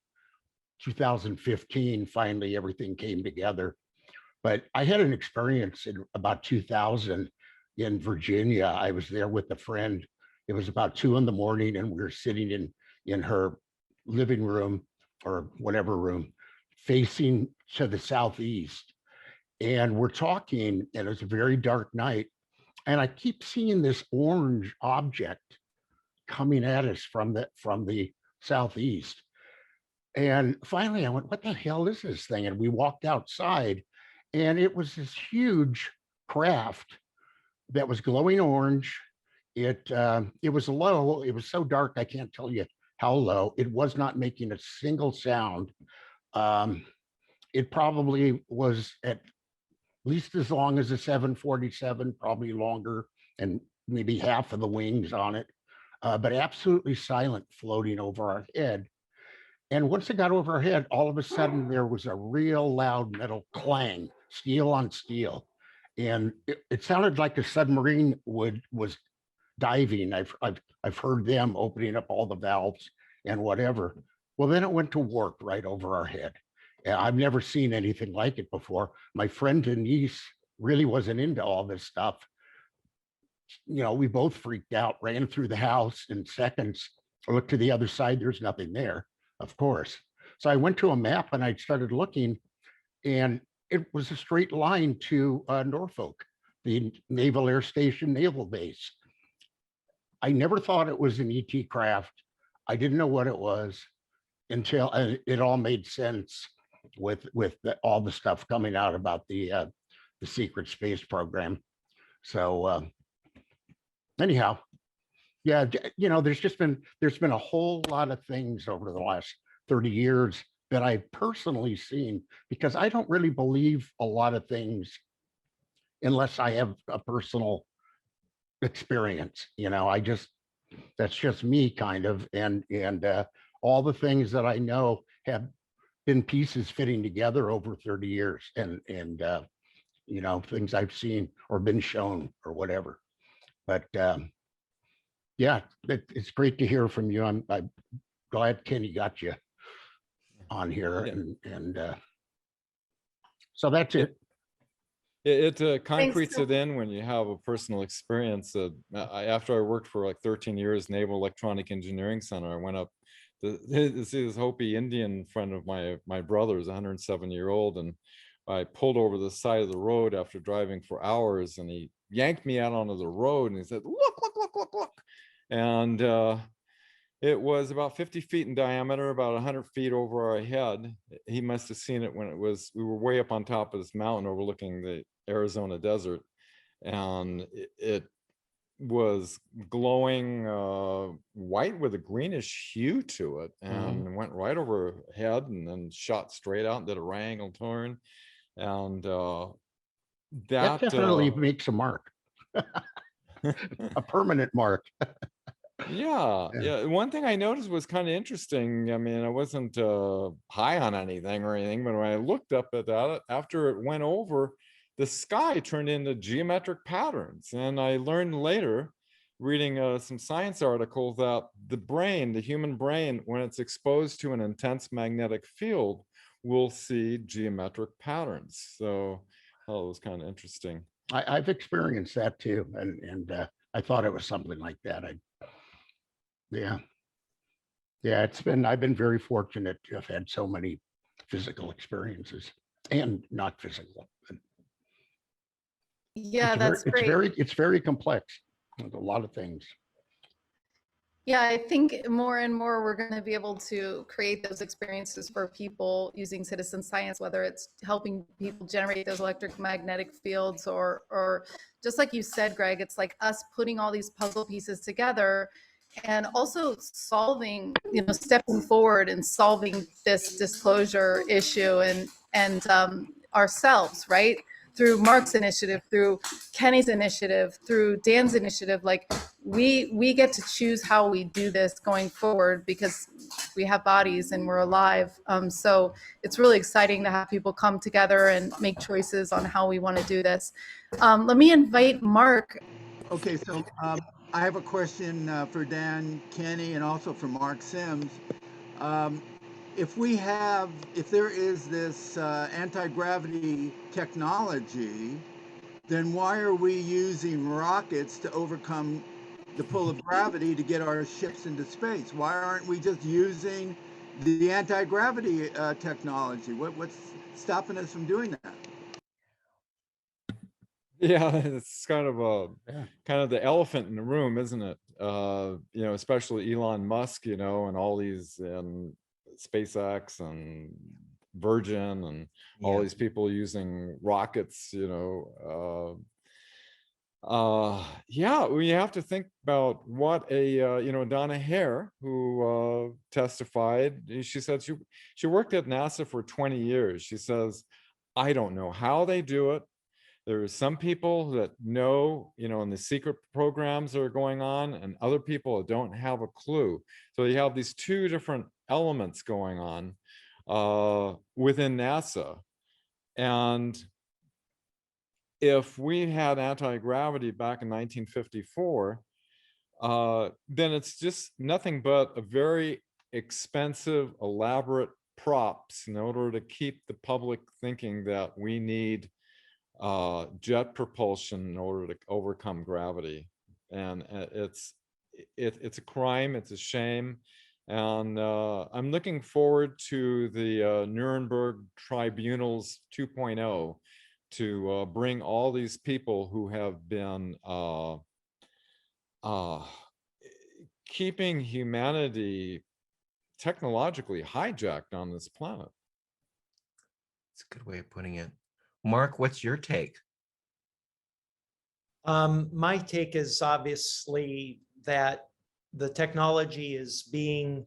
2015, finally everything came together. But I had an experience in about 2000 in Virginia. I was there with a friend. It was about 2 in the morning, and we were sitting in her living room or whatever room, facing to the southeast. And we're talking, and it was a very dark night. And I keep seeing this orange object coming at us from the southeast. And finally I went, what the hell is this thing? And we walked outside, and it was this huge craft that was glowing orange. It was low. It was so dark, I can't tell you how low. It was not making a single sound. It probably was at least as long as a 747, probably longer, and maybe half of the wings on it, but absolutely silent, floating over our head. And once it got over our head, all of a sudden there was a real loud metal clang, steel on steel. And it sounded like a submarine was diving. I've heard them opening up all the valves and whatever. Well, then it went to work right over our head. And I've never seen anything like it before. My friend Denise really wasn't into all this stuff. You know, we both freaked out, ran through the house in seconds. I looked to the other side, there's nothing there, of course. So I went to a map and I started looking, and it was a straight line to Norfolk, the Naval Air Station Naval Base. I never thought it was an ET craft. I didn't know what it was until it all made sense with all the stuff coming out about the secret space program. So anyhow, yeah, you know, there's been a whole lot of things over the last 30 years that I've personally seen, because I don't really believe a lot of things unless I have a personal experience. You know, that's just me kind of, and all the things that I know have been pieces fitting together over 30 years, and you know, things I've seen or been shown or whatever. But yeah, it's great to hear from you. I'm glad Kenny got you on here, and so that's it. It concretes it in when you have a personal experience. After I worked for like 13 years, Naval Electronic Engineering Center, I went up to see this Hopi Indian friend of my brother's, 107-year-old, and I pulled over the side of the road after driving for hours, and he yanked me out onto the road and he said, look. And it was about 50 feet in diameter, about 100 feet over our head. He must have seen it when we were way up on top of this mountain overlooking the Arizona desert. And it was glowing white with a greenish hue to it, and went right over our head and then shot straight out and did a right angle turn. And that definitely makes a mark. A permanent mark. Yeah, Yeah. yeah. One thing I noticed was kind of interesting. I mean, I wasn't high on anything or anything, but when I looked up at that, after it went over, the sky turned into geometric patterns. And I learned later, reading some science article, that the brain, the human brain, when it's exposed to an intense magnetic field, will see geometric patterns. So that was kind of interesting. I've experienced that too, and I thought it was something like that. Yeah, yeah. I've been very fortunate to have had so many physical experiences and not physical. Yeah, that's great. It's very complex. There's a lot of things. Yeah, I think more and more we're going to be able to create those experiences for people using citizen science, whether it's helping people generate those electromagnetic fields or just like you said, Greg, it's like us putting all these puzzle pieces together and also solving, stepping forward and solving this disclosure issue and ourselves, right? Through Mark's initiative, through Kenny's initiative, through Dan's initiative, like we get to choose how we do this going forward because we have bodies and we're alive. So it's really exciting to have people come together and make choices on how we want to do this. Let me invite Mark. Okay, so I have a question for Dan, Kenny, and also for Mark Sims. If there is this anti-gravity technology, then why are we using rockets to overcome the pull of gravity to get our ships into space? Why aren't we just using the anti-gravity technology? What's stopping us from doing that? Yeah, it's kind of the elephant in the room, isn't it? Especially Elon Musk, and all these SpaceX and Virgin and all these people using rockets, yeah, we have to think about what Donna Hare, who testified, she said she worked at NASA for 20 years. She says, I don't know how they do it. There are some people that know, and the secret programs that are going on, and other people that don't have a clue. So you have these two different elements going on within NASA. And if we had anti-gravity back in 1954, then it's just nothing but a very expensive, elaborate props in order to keep the public thinking that we need jet propulsion in order to overcome gravity. And it's a crime, it's a shame. And I'm looking forward to the Nuremberg Tribunals 2.0 to bring all these people who have been keeping humanity technologically hijacked on this planet. It's a good way of putting it. Mark, what's your take? My take is obviously that the technology is being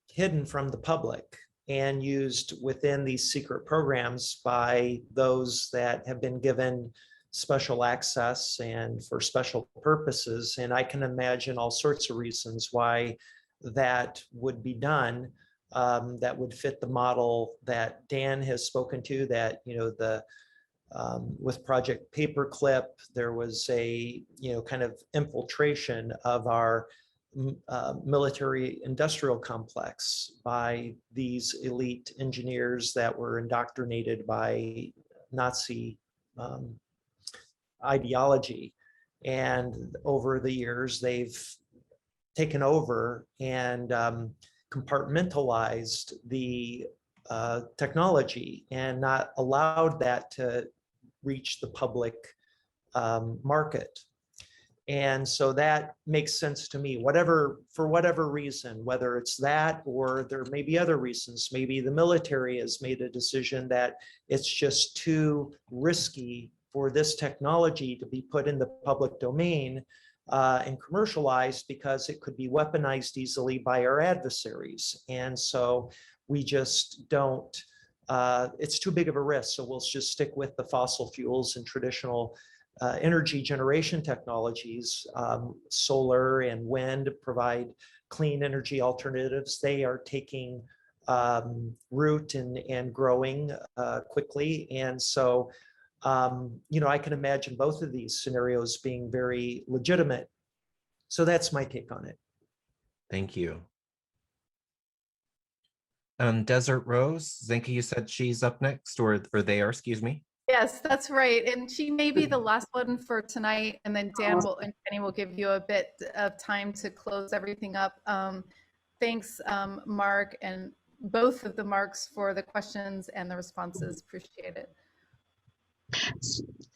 hidden from the public and used within these secret programs by those that have been given special access and for special purposes. And I can imagine all sorts of reasons why that would be done. That would fit the model that Dan has spoken to, that, with Project Paperclip, there was a, kind of infiltration of our military industrial complex by these elite engineers that were indoctrinated by Nazi ideology. And over the years, they've taken over and compartmentalized the technology and not allowed that to reach the public market. And so that makes sense to me, for whatever reason, whether it's that or there may be other reasons. Maybe the military has made a decision that it's just too risky for this technology to be put in the public domain and commercialized because it could be weaponized easily by our adversaries. And so we just don't, it's too big of a risk. So we'll just stick with the fossil fuels and traditional energy generation technologies, solar and wind provide clean energy alternatives. They are taking root and growing quickly. And so, I can imagine both of these scenarios being very legitimate. So that's my take on it. Thank you. Desert Rose, Zinke, you said she's up next, or they are, excuse me. Yes, that's right. And she may be the last one for tonight. And then Dan and Kenny will give you a bit of time to close everything up. Thanks, Mark, and both of the Marks for the questions and the responses. Appreciate it.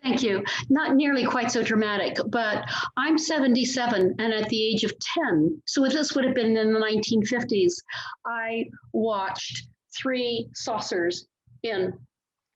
Thank you. Not nearly quite so dramatic, but I'm 77 and at the age of 10, so this would have been in the 1950s, I watched 3 saucers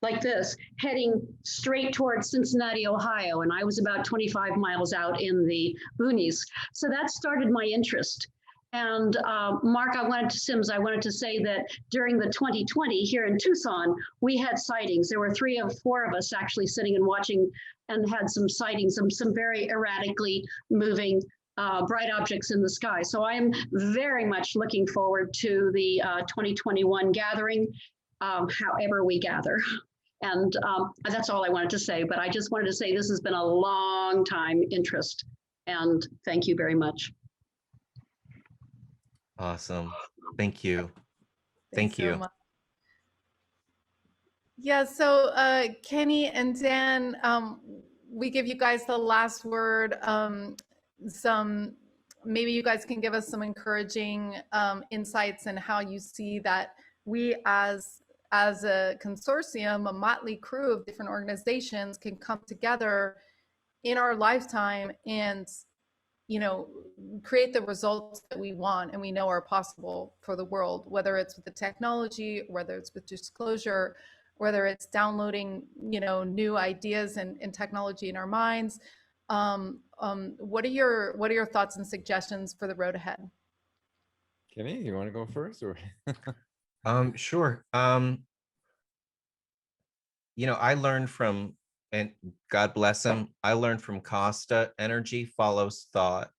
like this, heading straight towards Cincinnati, Ohio, and I was about 25 miles out in the boonies. So that started my interest. And Mark, I wanted to say that during the 2020 here in Tucson, we had sightings. There were 3 or 4 of us actually sitting and watching and had some sightings, some very erratically moving bright objects in the sky. So I'm very much looking forward to the 2021 gathering, however we gather. And that's all I wanted to say, but I just wanted to say this has been a long time interest, and thank you very much. Awesome. Thank you. Thanks Thank you. so much. Yeah, so Kenny and Dan, we give you guys the last word. Maybe you guys can give us some encouraging insights and how you see that we as a consortium, a motley crew of different organizations, can come together in our lifetime and create the results that we want and we know are possible for the world, whether it's with the technology, whether it's with disclosure, whether it's downloading, new ideas and technology in our minds. What are your thoughts and suggestions for the road ahead? Kenny, you want to go first, or? Sure. I learned from, and God bless him, I learned from Costa, energy follows thought.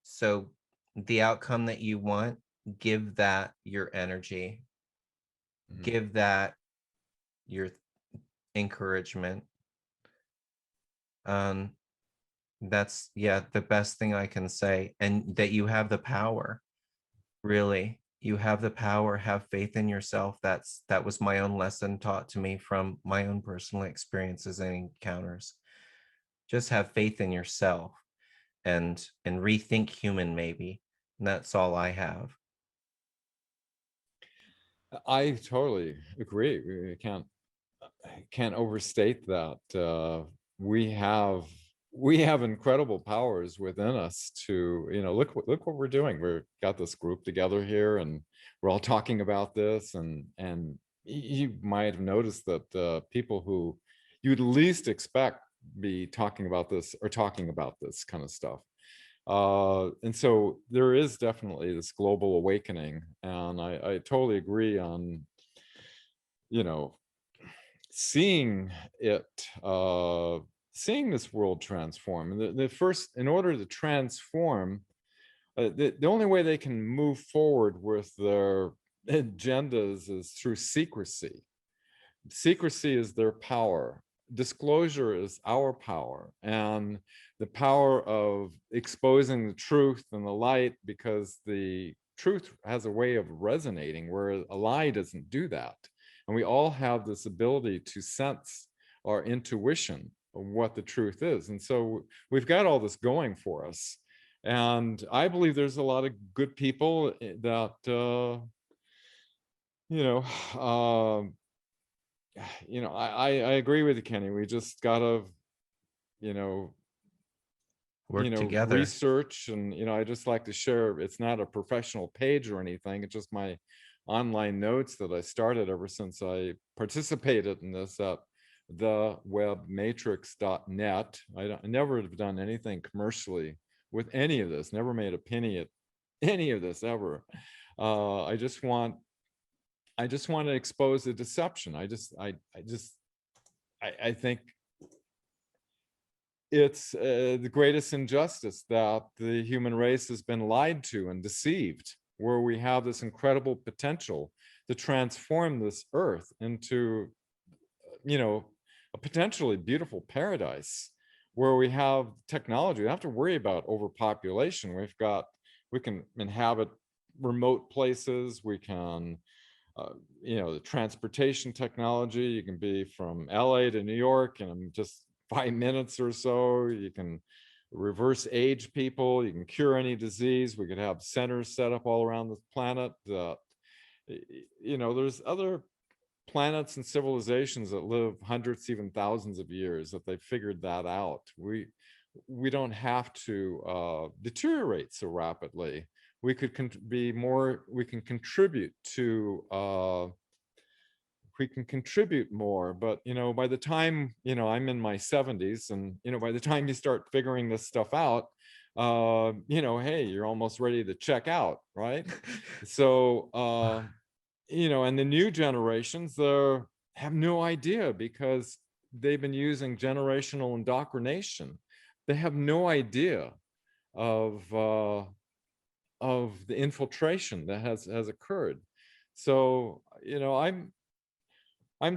So the outcome that you want, give that your energy, give that your encouragement. That's, the best thing I can say. And that you have the power, really. You have the power, have faith in yourself. That was my own lesson taught to me from my own personal experiences and encounters. Just have faith in yourself and rethink human, maybe. And that's all I have. I totally agree. We can't overstate that. We have incredible powers within us to, look what we're doing. We've got this group together here and we're all talking about this, and you might have noticed that people who you'd least expect be talking about this are talking about this kind of stuff. And so there is definitely this global awakening, and I totally agree on, seeing it, seeing this world transform. The first, in order to transform, the only way they can move forward with their agendas is through secrecy. Secrecy is their power. Disclosure is our power, and the power of exposing the truth and the light, because the truth has a way of resonating where a lie doesn't do that. And we all have this ability to sense our intuition of what the truth is. And so we've got all this going for us. And I believe there's a lot of good people that, I agree with you, Kenny. We just gotta, Work together. Research, and I just like to share. It's not a professional page or anything. It's just my online notes that I started ever since I participated in this at thewebmatrix.net. I never have done anything commercially with any of this. Never made a penny at any of this ever. I just want to expose the deception. I think it's the greatest injustice that the human race has been lied to and deceived, where we have this incredible potential to transform this earth into, you know, a potentially beautiful paradise where we have technology. We don't have to worry about overpopulation. We can inhabit remote places. We can, you know, the transportation technology, you can be from LA to New York in just 5 minutes or so. You can reverse age people. You can cure any disease. We could have centers set up all around the planet. You know, there's other planets and civilizations that live hundreds, even thousands of years, that they figured that out. We don't have to deteriorate so rapidly. We could be more, we can contribute to, we can contribute more. But, you know, by the time, you know, I'm in my 70s, and, you know, by the time you start figuring this stuff out, you know, hey, you're almost ready to check out, right? So, you know, and the new generations have no idea, because they've been using generational indoctrination. They have no idea of the infiltration that has occurred. So, you know, I'm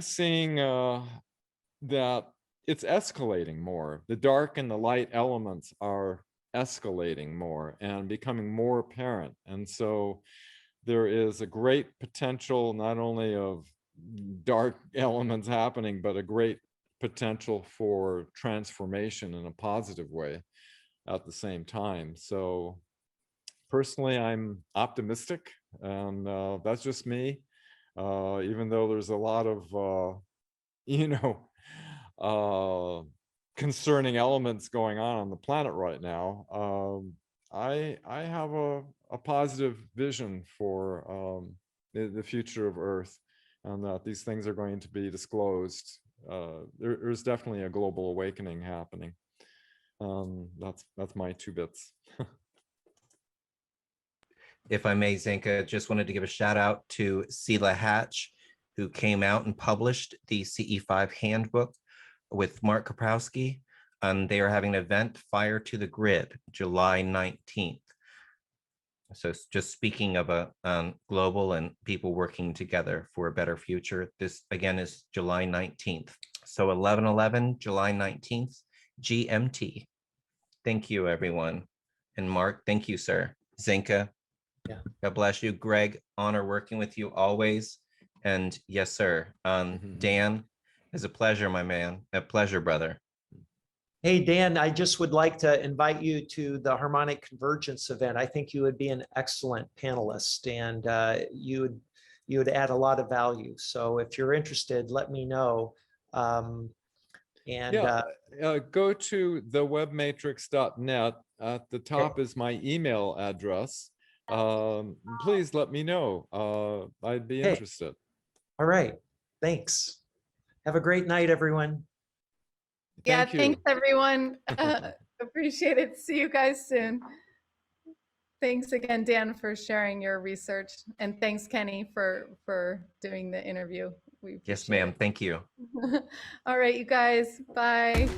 seeing that it's escalating more. The dark and the light elements are escalating more and becoming more apparent. And so there is a great potential, not only of dark elements happening, but a great potential for transformation in a positive way at the same time. So personally, I'm optimistic, and that's just me. Even though there's a lot of, you know, concerning elements going on the planet right now, I have a positive vision for the future of Earth, and that these things are going to be disclosed. There's definitely a global awakening happening. That's my 2 bits. If I may, Zenka, just wanted to give a shout out to Sela Hatch, who came out and published the CE5 handbook with Mark Kaprowski. They are having an event, Fire to the Grid, July 19th. So just speaking of a global and people working together for a better future, this again is July 19th. So 11/11, July 19th, GMT. Thank you, everyone. And Mark, thank you, sir. Zenka, Yeah. God bless you. Greg, honor working with you always. And yes, sir. Dan, it's a pleasure, my man. A pleasure, brother. Hey, Dan, I just would like to invite you to the Harmonic Convergence event. I think you would be an excellent panelist, and you would add a lot of value. So if you're interested, let me know. Yeah, go to thewebmatrix.net. At the top is my email address. Please let me know. I'd be interested. All right. Thanks. Have a great night, everyone. Yeah, Thank you. thanks everyone. Appreciate it. See you guys soon. Thanks again, Dan, for sharing your research, and thanks, Kenny, for doing the interview. We Yes, appreciate ma'am. Thank you. it. All right, you guys. Bye.